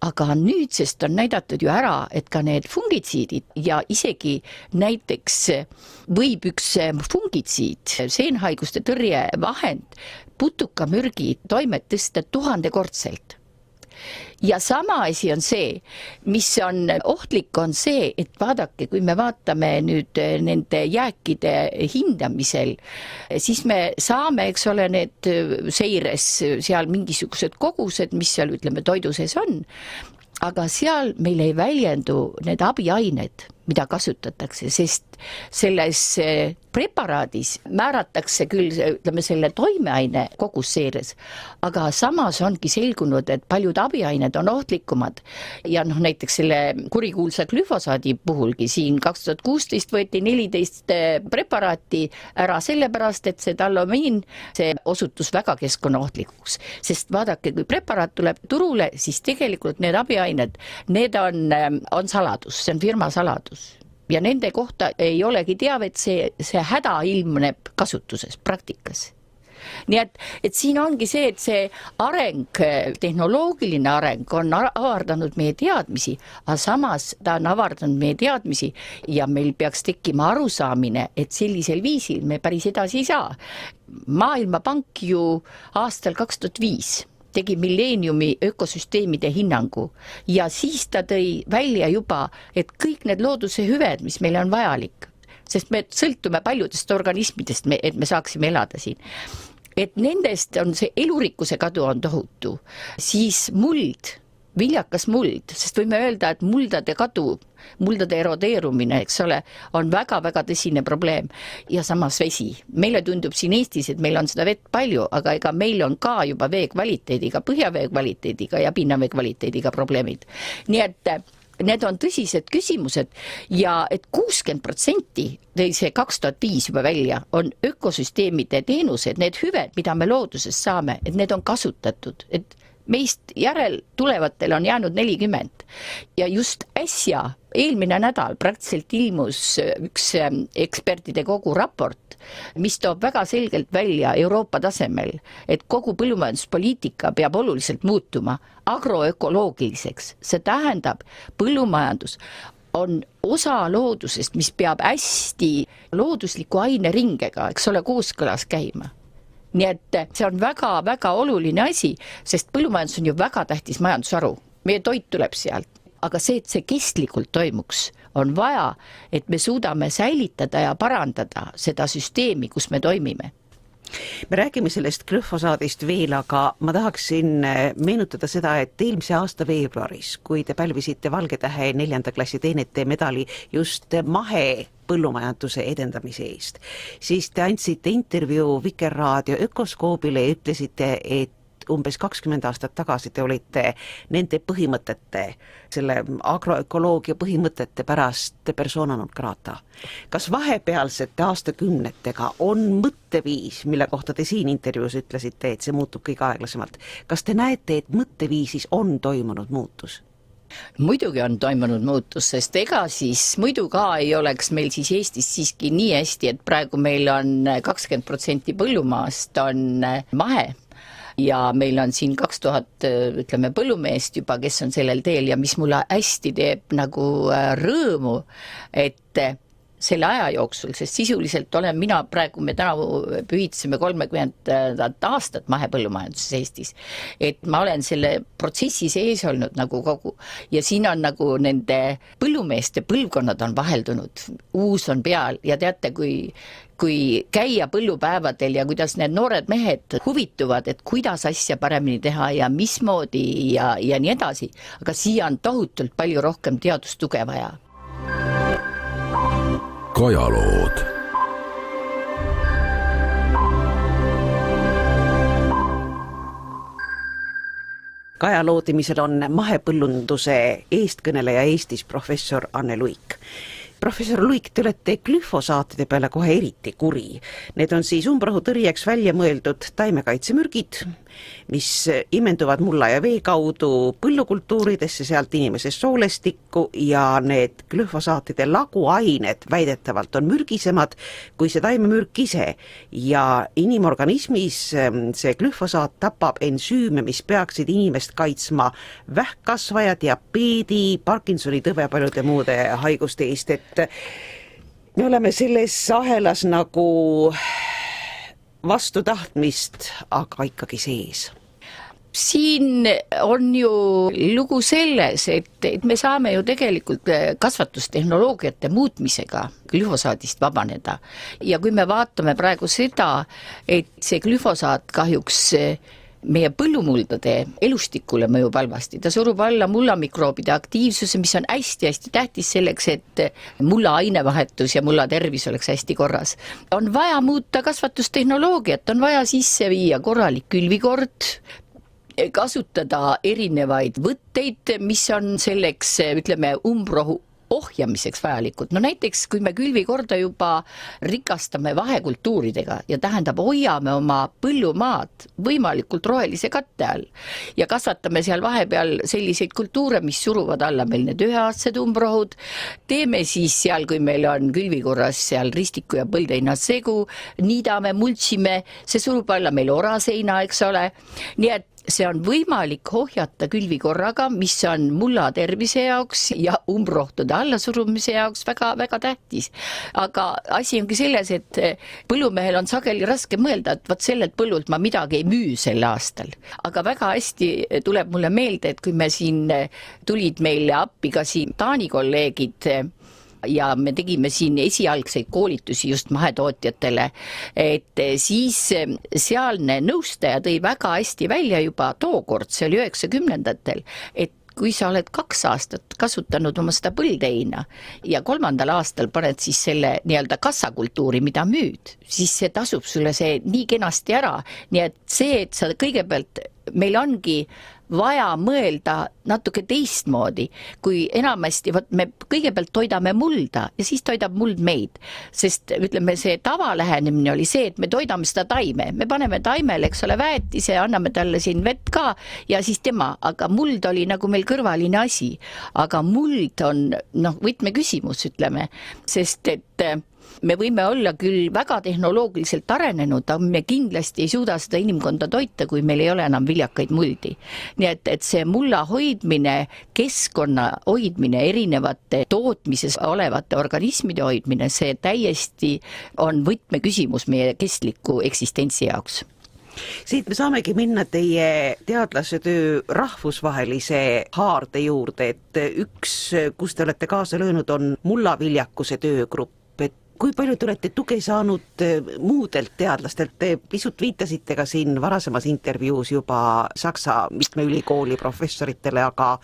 aga nüüdsest on näidatud ju ära, et ka need fungitsiidid ja isegi näiteks võib üks fungitsiid, seenhaiguste tõrjevahend, putukamürgi toimet tõsta 1000-kordselt. Ja sama asi on see, mis on ohtlik, on see, et vaadake, kui me vaatame nüüd nende jääkide hindamisel, siis me saame, eks ole, need seires seal mingisugused kogused, mis seal ütleme toidu sees on, aga seal meil ei väljendu need abiained, mida kasutatakse, sest selles preparaadis määratakse küll, ütleme, selle toimeaine kogus seires, aga samas ongi selgunud, et paljud abiained on ohtlikumad ja näiteks selle kurikuulsa glüfosaadi puhulgi siin 2016 võeti 14 preparaati ära sellepärast, et see tallomiin, see osutus väga keskkonnaohtlikuks, sest vaadake, kui preparaat tuleb turule, siis tegelikult need abiained, need on saladus, see on firma saladus. Ja nende kohta ei olegi teavet, see häda ilmneb kasutuses, praktikas. Nii et siin ongi see, et see areng, tehnoloogiline areng on avardanud meie teadmisi, aga samas ta on avardanud meie teadmisi ja meil peaks tekkima arusaamine, et sellisel viisil me päris edasi ei saa. Maailmapank ju aastal 2005 tegi milleeniumi ökosüsteemide hinnangu ja siis ta tõi välja juba, et kõik need looduse hüved, mis meile on vajalik, sest me sõltume paljudest organismidest, et me saaksime elada siin, et nendest on see elurikkuse kadu on tohutu, siis muld, viljakas muld, sest võime öelda, et muldade kadu, muldade erodeerumine, eks ole, on väga-väga tõsine probleem ja samas vesi. Meile tundub siin Eestis, et meil on seda vett palju, aga ega meil on ka juba vee kvaliteediga, põhjavee kvaliteediga ja pinnavee kvaliteediga probleemid. Nii et need on tõsised küsimused ja et 60% tõi see 2005 juba välja, on ökosüsteemide teenused, need hüved, mida me loodusest saame, et need on kasutatud, et meist järel tulevatel on jäänud 40 ja just äsja, eelmine nädal praktiliselt ilmus üks ekspertide kogu raport, mis toob väga selgelt välja Euroopa tasemel, et kogu põllumajanduspoliitika peab oluliselt muutuma agroökoloogiliseks. See tähendab, põllumajandus on osa loodusest, mis peab hästi loodusliku aineringega, eks ole, kooskõlas käima. Nii et see on väga-väga oluline asi, sest põllumajandus on ju väga tähtis majandusharu. Meie toit tuleb sealt, aga see, et see kestlikult toimuks, on vaja, et me suudame säilitada ja parandada seda süsteemi, kus me toimime. Me räägime sellest glüfosaadist veel, aga ma tahaksin meenutada seda, et eelmise aasta veebruaris, kui te pälvisite Valge Tähe 4. klassi teenete medali just mahepõllumajanduse edendamise eest, siis te andsite intervjuu Vikerraadio Ökoskoobile ja ütlesite, et umbes 20 aastat tagasi te olite nende põhimõtete, selle agroökoloogia põhimõtete pärast persona non grata. Kas vahepealsete aastakümnetega on mõtteviis, mille kohta te siin intervjuus ütlesite, et see muutub kõige aeglasemalt, kas te näete, et mõtteviisis on toimunud muutus? Muidugi on toimunud muutus, sest ega siis muidu ka ei oleks meil siis Eestis siiski nii hästi, et praegu meil on 20% põllumaast on mahe. Ja meil on siin 2000 ütleme põllumeest juba, kes on sellel teel ja mis mulle hästi teeb nagu rõõmu, et selle aja jooksul, sest sisuliselt olen mina praegu, me tänavu pühitseme 30 aastat mahepõllumajanduses Eestis, et ma olen selle protsessi sees olnud nagu kogu ja siin on nagu nende põllumeeste põlvkonnad on vaheldunud, uus on peal ja teate, kui käia põllupäevadel ja kuidas need noored mehed huvituvad, et kuidas asja paremini teha ja mismoodi ja nii edasi, aga siia on tohutult palju rohkem teadustuge vaja. Kajalood. Kajaloodimisel on mahepõllunduse eestkõneleja Eestis professor Anne Luik. Professor Luik, te olete glüfosaatide peale kohe eriti kuri. Need on siis umbrohutõrjeks välja mõeldud taimekaitsemürgid, mis imenduvad mulla ja vee kaudu põllukultuuridesse, sealt inimesest soolestikku ja need glüfosaatide laguained väidetavalt on mürgisemad kui see taimemürk ise ja inimorganismis see glüfosaat tapab ensüüme, mis peaksid inimest kaitsma vähkkasvaja, diabeedi, Parkinsoni tõve paljude muude haiguste eest, et me oleme selles ahelas nagu vastu tahtmist, aga ikkagi sees. Siin on ju lugu selles, et me saame ju tegelikult kasvatustehnoloogiate muutmisega glüfosaadist vabaneda. Ja kui me vaatame praegu seda, et see glüfosaat kahjuks meie põllumuldade elustikule mõjub halvasti. Ta surub alla mullamikroobide aktiivsuse, mis on hästi-hästi tähtis selleks, et mulla ainevahetus ja mulla tervis oleks hästi korras. On vaja muuta kasvatustehnoloogiat, on vaja sisse viia korralik külvikord, kasutada erinevaid võtteid, mis on selleks, ütleme, umbrohu ohjamiseks vajalikud. No näiteks, kui me külvikorda juba rikastame vahekultuuridega ja tähendab, hoiame oma põllumaad võimalikult rohelise katte all ja kasvatame seal vahepeal selliseid kultuure, mis suruvad alla meil need üheaastased umbrohud, teeme siis seal, kui meil on külvikorras seal ristiku ja põldeina segu, niidame, multsime, see surub alla meil oraseina, eks ole, nii et see on võimalik ohjata külvikorraga, mis on mulla tervise jaoks ja umbrohtude allasurumise jaoks väga-väga tähtis. Aga asi ongi selles, et põllumehel on sageli raske mõelda, et võt sellelt põllult ma midagi ei müü sel aastal. Aga väga hästi tuleb mulle meelde, et kui me siin tulid meile appi ka siin Taani kolleegid, ja me tegime siin esialgseid koolitusi just mahetootjatele, et siis sealne nõustaja tõi väga hästi välja juba tookord, see oli 90-ndatel, et kui sa oled 2 aastat kasutanud oma seda põldeina ja 3. aastal paned siis selle nii-öelda kassakultuuri, mida müüd, siis see tasub sulle see nii kenasti ära. Nii et see, et sa kõigepealt, meil ongi vaja mõelda natuke teistmoodi, kui enamasti me kõigepealt toidame mulda ja siis toidab muld meid, sest ütleme, see tavalähenemine oli see, et me toidame seda taime, me paneme taimele, eks ole, väetise, anname talle siin vett ka ja siis tema, aga muld oli nagu meil kõrvaline asi, aga muld on võtmeküsimus, ütleme, sest et me võime olla küll väga tehnoloogiliselt arenenud, aga me kindlasti ei suuda seda inimkonda toita, kui meil ei ole enam viljakaid muldi. Nii et see mulla hoidmine, keskkonna hoidmine, erinevate tootmises olevate organismide hoidmine, see täiesti on võtmeküsimus meie kestliku eksistentsi jaoks. Siit me saamegi minna teie teadlase töö rahvusvahelise haarde juurde, et üks, kus te olete kaasa löönud, on mullaviljakuse töögrupp, et kui palju te olete tuge saanud muudelt teadlastelt, te pisut viitasite ka siin varasemas intervjuus juba Saksa mitme ülikooli professoritele, aga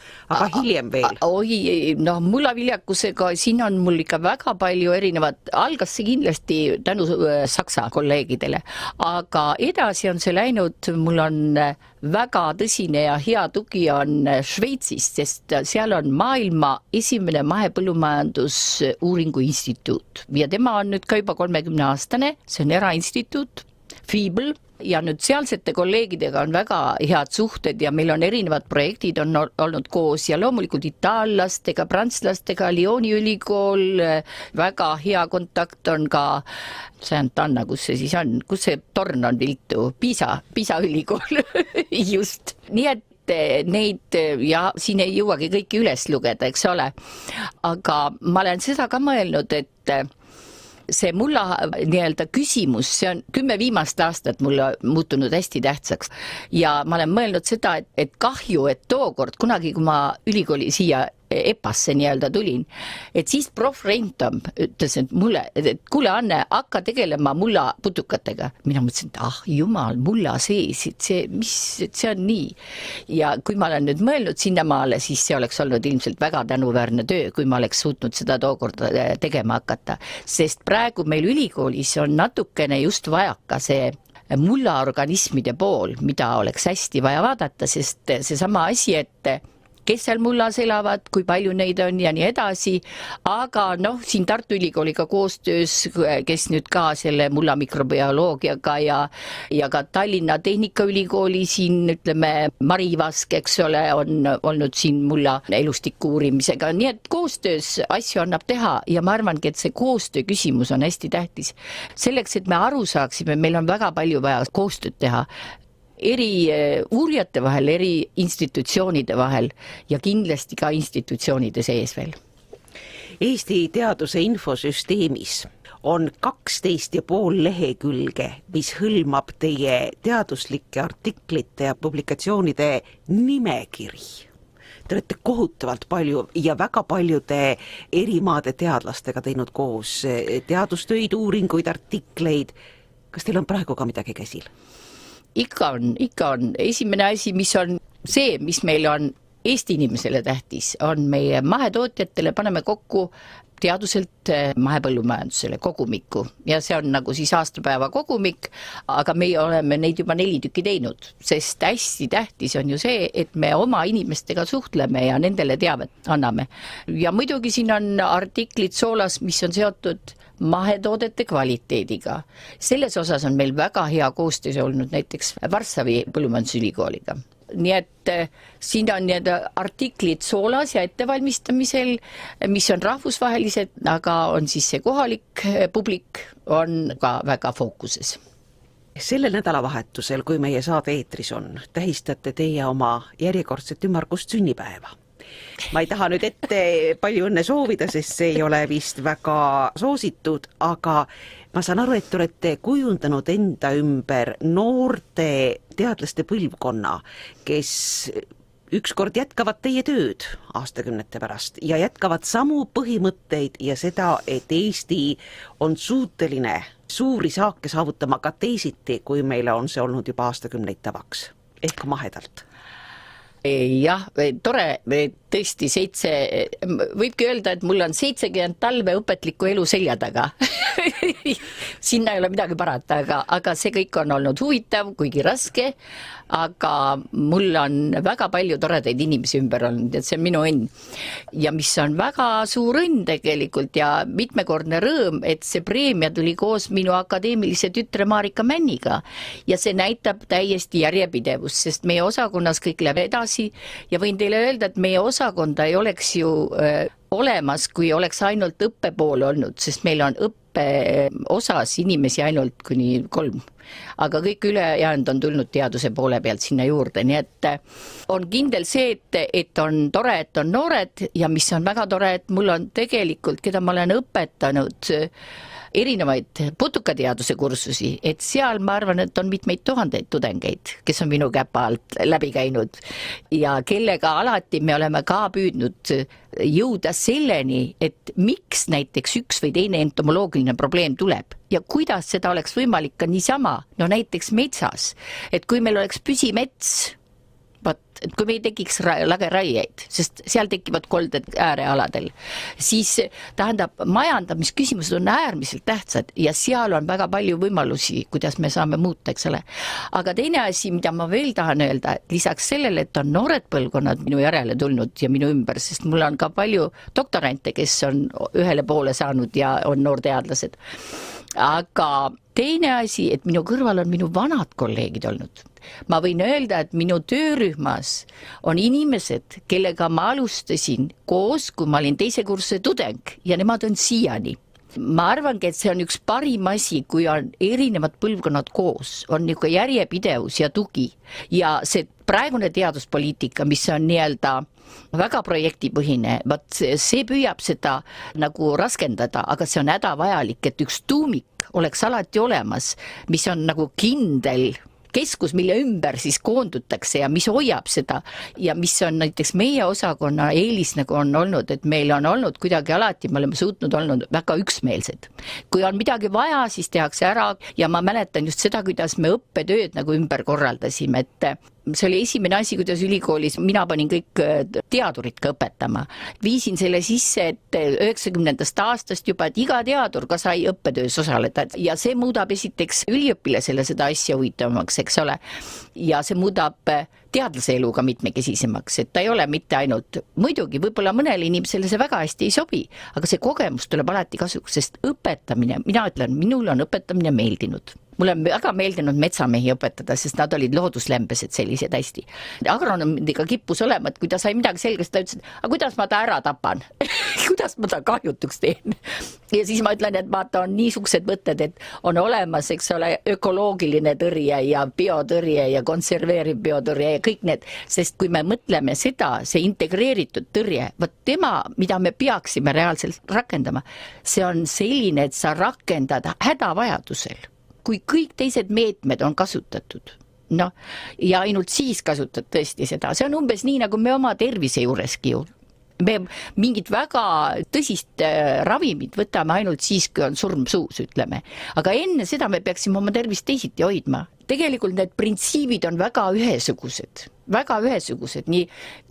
hiljem veel? Oi, noh, mullaviljakusega siin on mul ikka väga palju erinevat, algas see kindlasti tänu Saksa kolleegidele, aga edasi on see läinud, mul on väga tõsine ja hea tugi on Šveitsist, sest seal on maailma esimene mahepõllumajandusuuringu instituut ja tema on nüüd ka juba 30-aastane, see on erainstituut, Fiibel, ja nüüd sealsete kolleegidega on väga head suhted ja meil on erinevad projektid on olnud koos ja loomulikult itaallastega, prantslastega, Lyoni ülikool, väga hea kontakt on ka Saint-Anna, kus see siis on, kus see torn on viltu, Piisa ülikool just, nii et neid ja siin ei jõuagi kõiki üles lugeda, eks ole, aga ma olen seda ka mõelnud, et see mulla nii-öelda küsimus, see on 10 viimast aastat mulle muutunud hästi tähtsaks ja ma olen mõelnud seda, et kahju, et tookord kunagi, kui ma ülikooli siia EPA-sse nii-öelda tulin, et siis prof Reintom ütles, et mulle, et kuule Anne, hakka tegelema mulla putukatega. Mina mõtlesin, et jumal, mulla sees, see on nii. Ja kui ma olen nüüd mõelnud sinnamaale, siis see oleks olnud ilmselt väga tänuväärne töö, kui ma oleks suutnud seda tookord tegema hakata. Sest praegu meil ülikoolis on natukene just vajaka see mullaorganismide pool, mida oleks hästi vaja vaadata, sest seesama asi, et kes seal mullas elavad, kui palju neid on ja nii edasi, aga noh, siin Tartu Ülikooliga koostöös, kes nüüd ka selle mulla mikrobioloogiaga ja ka Tallinna Tehnikaülikooli siin, ütleme, Mari Vask, eks ole, on olnud siin mulla elustiku uurimisega, nii et koostöös asju annab teha ja ma arvangi, et see koostöö küsimus on hästi tähtis. Selleks, et me aru saaksime, meil on väga palju vaja koostööd teha, eri uurijate vahel, eri institutsioonide vahel ja kindlasti ka institutsioonide sees veel. Eesti teaduse infosüsteemis on 12,5 lehekülge, mis hõlmab teie teaduslike artiklite ja publikatsioonide nimekiri. Te olete kohutavalt palju ja väga paljude eri maade teadlastega teinud koos teadustöid, uuringuid, artikleid. Kas teil on praegu ka midagi käsil? Ikka on. Esimene asi, mis on see, mis meil on Eesti inimesele tähtis, on meie mahetootjatele, paneme kokku teaduselt mahepõllumajandusele kogumikku ja see on nagu siis aastapäeva kogumik, aga meie oleme neid juba 4 tükki teinud, sest hästi tähtis on ju see, et me oma inimestega suhtleme ja nendele teavet anname. Ja muidugi siin on artiklid soolas, mis on seotud mahetoodete kvaliteediga. Selles osas on meil väga hea koostöös olnud näiteks Varssavi põllumajandusülikooliga. Nii et siin on nii-öelda artiklid soolas ja ettevalmistamisel, mis on rahvusvahelised, aga on siis see kohalik publik on ka väga fookuses. Sellel nädalavahetusel, kui meie saade eetris on, tähistate teie oma järjekordset ümmargust sünnipäeva. Ma ei taha nüüd ette palju õnne soovida, sest see ei ole vist väga soositud, aga ma saan aru, et te olete kujundanud enda ümber noorte teadlaste põlvkonna, kes ükskord jätkavad teie tööd aastakümnete pärast ja jätkavad samu põhimõtteid ja seda, et Eesti on suuteline suuri saake saavutama ka teisiti, kui meile on see olnud juba aastakümneid tavaks, ehk mahedalt. Jah, tore, tõesti võibki öelda, et mul on 70 talve õpetliku elu selja taga. Sinna ei ole midagi parata, aga see kõik on olnud huvitav, kuigi raske, aga mul on väga palju toredaid inimesi ümber olnud, et see on minu õnn. Ja mis on väga suur õnn tegelikult ja mitmekordne rõõm, et see preemia tuli koos minu akadeemilise tütre Marika Männiga ja see näitab täiesti järjepidevust, sest meie osakonnas kõik läheb edasi ja võin teile öelda, et meie osakonda ei oleks ju olemas, kui oleks ainult õppepool olnud, sest meil on õppe osas inimesi ainult kuni 3. Aga kõik ülejäänud on tulnud teaduse poole pealt sinna juurde, nii et on kindel see, et on tore, et on noored ja mis on väga tore, et mul on tegelikult, keda ma olen õpetanud erinevaid putukateaduse kursusi, et seal ma arvan, et on mitmeid tuhandeid tudengeid, kes on minu käpa alt läbi käinud ja kellega alati me oleme ka püüdnud jõuda selleni, et miks näiteks üks või teine entomoloogiline probleem tuleb ja kuidas seda oleks võimalik ka niisama, no näiteks metsas, et kui meil oleks püsimets, et kui me ei tekiks lageraieid, sest seal tekivad kolded äärealadel, siis tähendab, majandamisküsimused on äärmiselt tähtsad ja seal on väga palju võimalusi, kuidas me saame muuta, eks ole. Aga teine asi, mida ma veel tahan öelda, lisaks sellele, et on noored põlvkonnad minu järele tulnud ja minu ümber, sest mul on ka palju doktorante, kes on ühele poole saanud ja on noorteadlased. Aga teine asi, et minu kõrval on minu vanad kolleegid olnud. Ma võin öelda, et minu töörühmas on inimesed, kellega ma alustasin koos, kui ma olin teise kursuse tudeng ja nemad on siiani. Ma arvangi, et see on üks parim asi, kui on erinevad põlvkonnad koos, on niisugune järjepidevus ja tugi ja see praegune teaduspoliitika, mis on nii-öelda väga projektipõhine, see püüab seda nagu raskendada, aga see on hädavajalik, et üks tuumik oleks alati olemas, mis on nagu kindel keskus, mille ümber siis koondutakse ja mis hoiab seda ja mis on näiteks meie osakonna eelis nagu on olnud, et meil on olnud kuidagi alati, me oleme suutnud olnud väga üksmeelsed. Kui on midagi vaja, siis tehakse ära ja ma mäletan just seda, kuidas me õppetööd nagu ümber korraldasime, et see oli esimene asi, kuidas ülikoolis mina panin kõik teadurid ka õpetama. Viisin selle sisse, et 90. aastast juba, et iga teadur ka sai õppetöös osaleda ja see muudab esiteks üliõpilasele seda asja huvitavamaks, eks ole. Ja see muudab teadlase eluga mitmekesisemaks, et ta ei ole mitte ainult, muidugi võib-olla mõnele inimesele see väga hästi ei sobi, aga see kogemus tuleb alati kasuks, sest õpetamine, mina ütlen, minul on õpetamine meeldinud. Mulle on väga meeldinud metsamehi õpetada, sest nad olid looduslembesed sellised hästi. Agronomiga kippus olema, et kui ta sai midagi selgest, ta ütles, et aga kuidas ma ta ära tapan? Kuidas ma ta kahjutuks teen? Ja siis ma ütlen, et vaata on niisugused mõtted, et on olemas, eks ole, ökoloogiline tõrje ja biotõrje ja konserveeriv biotõrje ja kõik need, sest kui me mõtleme seda, see integreeritud tõrje, võt tema, mida me peaksime reaalselt rakendama, see on selline, et sa rakendad hädavajadusel. Kui kõik teised meetmed on kasutatud, no, ja ainult siis kasutad tõesti seda, see on umbes nii, nagu me oma tervise juureski ju. Me mingit väga tõsist ravimit võtame ainult siis, kui on surm suus, ütleme. Aga enne seda me peaksime oma tervist teisiti hoidma. Tegelikult need printsiibid on väga ühesugused, nii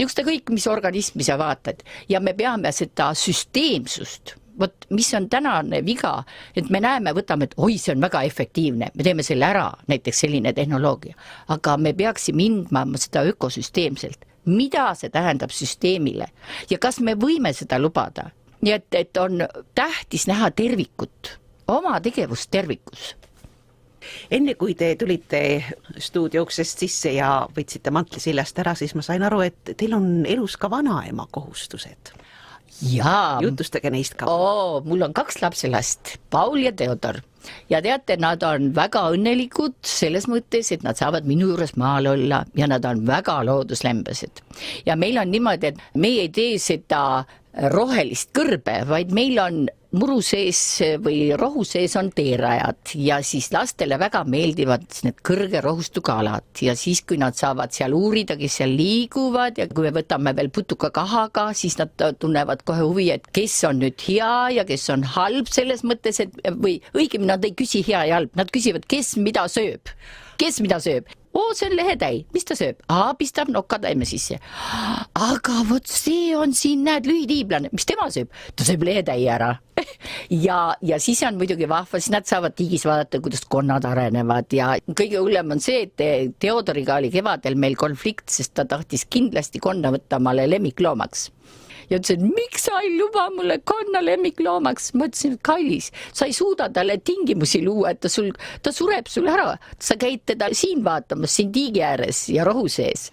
ükskõik, mis organismi sa vaatad ja me peame seda süsteemsust. Vot, mis on tänane viga, et me näeme, võtame, et oi, see on väga efektiivne, me teeme selle ära, näiteks selline tehnoloogia, aga me peaksime hindma seda ökosüsteemselt. Mida see tähendab süsteemile ja kas me võime seda lubada? Nii et on tähtis näha tervikut, oma tegevust tervikus. Enne kui te tulite stuudiouksest sisse ja võtsite mantli seljast ära, siis ma sain aru, et teil on elus ka vanaema kohustused. Jaa. Jutustage neist ka. Mul on 2 lapselast, Paul ja Theodor. Ja teate, nad on väga õnnelikud selles mõttes, et nad saavad minu juures maal olla ja nad on väga looduslembesed. Ja meil on niimoodi, et meie ei tee seda rohelist kõrbe, vaid meil on muru sees või rohu sees on teerajad ja siis lastele väga meeldivad need kõrge rohustuga alad ja siis, kui nad saavad seal uurida, kes seal liiguvad ja kui me võtame veel putukakahaga, siis nad tunnevad kohe huvi, et kes on nüüd hea ja kes on halb selles mõttes, et või õigemini nad ei küsi hea ja halb, nad küsivad, kes mida sööb. See on lehetäi, mis ta sööb? Pistab nokkataime sisse. Aga vot see on siin, näed, lühitiiblane, mis tema sööb? Ta sööb lehetäi ära. ja siis on muidugi vahva, siis nad saavad digis vaadata, kuidas konnad arenevad ja kõige hullem on see, et Theodoriga oli kevadel meil konflikt, sest ta tahtis kindlasti konna võtta omale lemmikloomaks. Ja ütlesin, miks sa ei luba mulle konna lemmikloomaks? Ma ütlesin, et kallis, sa ei suuda talle tingimusi luua, et ta sureb sul ära. Sa käid teda siin vaatamas, siin tiigi ääres ja rohu sees.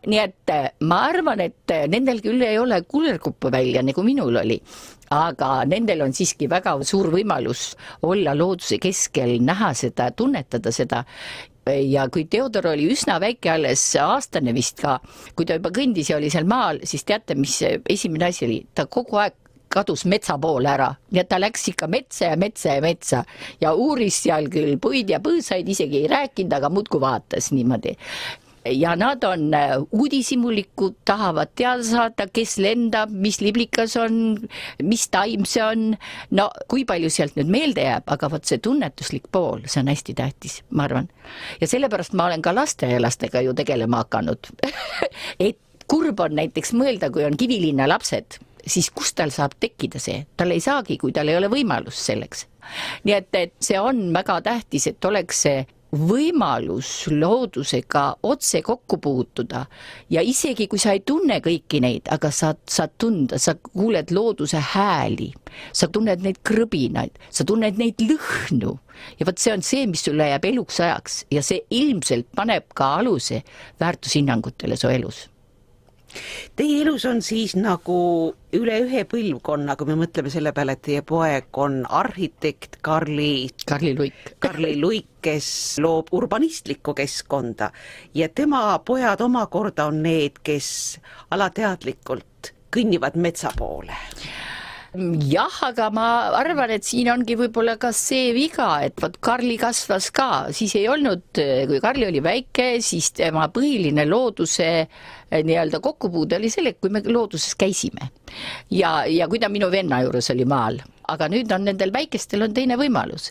Nii et ma arvan, et nendel küll ei ole kullerkuppu välja, nagu minul oli. Aga nendel on siiski väga suur võimalus olla looduse keskel, näha seda, tunnetada seda. Ja kui Theodor oli üsna väike alles aastane vist ka, kui ta juba kõndis ja oli seal maal, siis teate, mis esimene asi oli, ta kogu aeg kadus metsa poole ära, nii et ta läks ikka metsa ja uuris seal küll puid ja põõsaid, isegi ei rääkinud, aga muudkui vaatas niimoodi. Ja nad on uudishimulikud, tahavad teada saada, kes lendab, mis liblikas on, mis taim see on, no kui palju sealt nüüd meelde jääb, aga vot see tunnetuslik pool, see on hästi tähtis, ma arvan. Ja sellepärast ma olen ka lasteaialastega ju tegelema hakanud. Et kurb on näiteks mõelda, kui on Kivilinna lapsed, siis kus tal saab tekkida see? Tal ei saagi, kui tal ei ole võimalus selleks. Nii et see on väga tähtis, et oleks see võimalus loodusega otse kokku puutuda ja isegi kui sa ei tunne kõiki neid, aga sa tunda, sa kuuled looduse hääli, sa tunned neid krõbinaid, sa tunned neid lõhnu ja vot see on see, mis sulle jääb eluks ajaks ja see ilmselt paneb ka aluse väärtushinnangutele su elus. Teie elus on siis nagu üle ühe põlvkonna, kui me mõtleme selle peale, et teie poeg on arhitekt Karli Luik, kes loob urbanistlikku keskkonda ja tema pojad omakorda on need, kes alateadlikult kõnnivad metsa poole. Jah, aga ma arvan, et siin ongi võib-olla ka see viga, et vot Karli kasvas ka, siis ei olnud, kui Karli oli väike, siis tema põhiline looduse nii-öelda kokkupuude oli selle, kui me looduses käisime. Ja kui ta minu venna juures oli maal, aga nüüd on nendel väikestel on teine võimalus.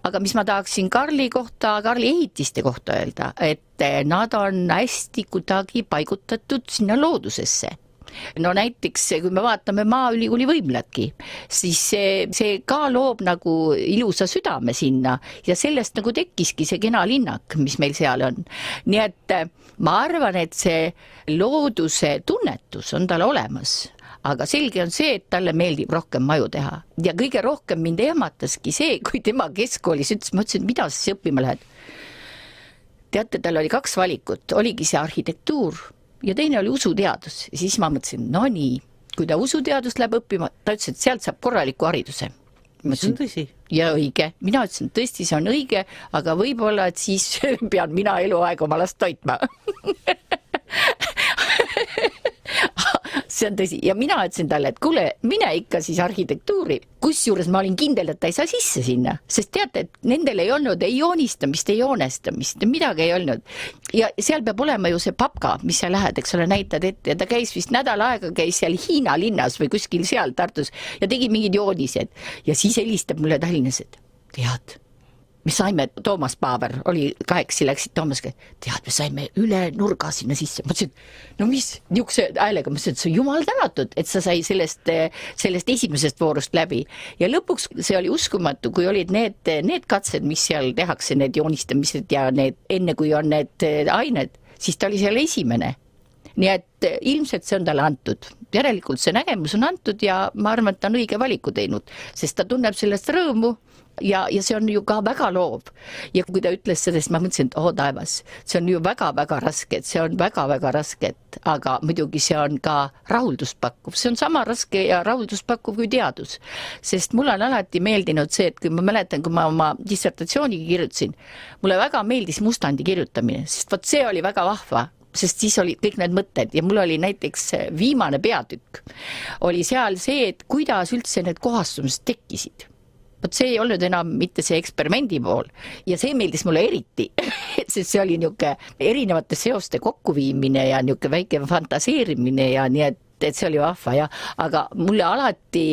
Aga mis ma tahaksin Karli ehitiste kohta öelda, et nad on hästi kuidagi paigutatud sinna loodusesse. No näiteks, kui me vaatame Maaülikooli võimladki, siis see ka loob nagu ilusa südame sinna ja sellest nagu tekkiski see kena linnak, mis meil seal on. Nii et ma arvan, et see looduse tunnetus on tal olemas, aga selge on see, et talle meeldib rohkem maju teha. Ja kõige rohkem mind ehmataski see, kui tema keskkoolis ütles, ma ütlesin, mida sa õppima lähed? Teate, tal oli 2 valikut, oligi see arhitektuur ja teine oli usuteadus. Ja siis ma mõtlesin, no nii, kui ta usuteadust läheb õppima, ta ütles, et sealt saab korraliku hariduse. See on tõsi. Ja õige. Mina ütlesin, tõesti, see on õige, aga võib-olla, et siis pean mina eluaeg oma last toitma. See on tõsi. Ja mina ütlesin talle, et kuule, mine ikka siis arhitektuuri. Kusjuures ma olin kindel, et ta ei saa sisse sinna. Sest teate, et nendel ei olnud ei joonistamist, ei joonestamist, midagi ei olnud. Ja seal peab olema ju see papka, mis sa lähed, eks ole, näitad ette. Ja ta käis vist nädal aega, käis seal Hiina linnas või kuskil seal Tartus ja tegi mingid joonised. Ja siis helistab mulle Tallinnas, et tead, me saime, Toomas Paaver oli 8, läksid Toomasega, tead, me saime üle nurga sinna sisse. Ma ütlesin, no mis, niukse häälega, ma ütlesin, et see on jumal tänatud, et sa sai sellest esimesest voorust läbi. Ja lõpuks see oli uskumatu, kui olid need katsed, mis seal tehakse, need joonistamised ja enne kui on need ained, siis ta oli seal esimene. Nii et ilmselt see on talle antud. Järelikult see nägemus on antud ja ma arvan, et ta on õige valiku teinud, sest ta tunneb sellest rõõmu ja see on ju ka väga loov. Ja kui ta ütles sellest, ma mõtlesin, et taevas, see on ju väga-väga raske, see on väga-väga raske, aga muidugi see on ka rahulduspakkuv. See on sama raske ja rahulduspakkuv kui teadus. Sest mulle on alati meeldinud see, et kui ma mäletan, kui ma oma dissertatsiooniga kirjutasin, mulle väga meeldis mustandi kirjutamine, sest vot see oli väga vahva. Sest siis oli kõik need mõtted ja mul oli näiteks viimane peatükk. Oli seal see, et kuidas üldse need kohastumised tekkisid. Vot see ei olnud enam mitte see eksperimendi pool ja see meeldis mulle eriti, sest see oli niuke erinevate seoste kokkuviimine ja niuke väike fantaseerimine ja nii, et see oli vahva ja, aga mulle alati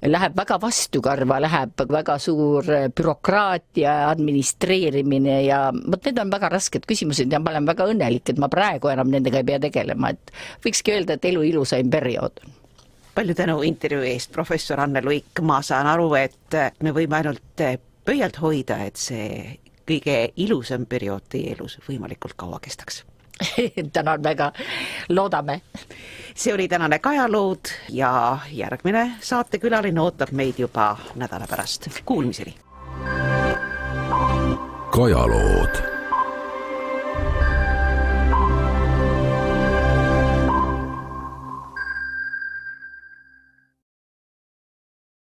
läheb väga vastukarva, läheb väga suur bürokraatia, administreerimine ja vot need on väga rasked küsimused ja ma olen väga õnnelik, et ma praegu enam nendega ei pea tegelema, et võikski öelda, et elu ilusaim periood. Palju tänu intervjuu eest, professor Anne Luik. Ma saan aru, et me võime ainult pöialt hoida, et see kõige ilusam periood teie elus võimalikult kaua kestaks. Tänan väga, loodame. See oli tänane Kajalood ja järgmine saatekülaline ootab meid juba nädala pärast. Kuulmiseni. Kajalood.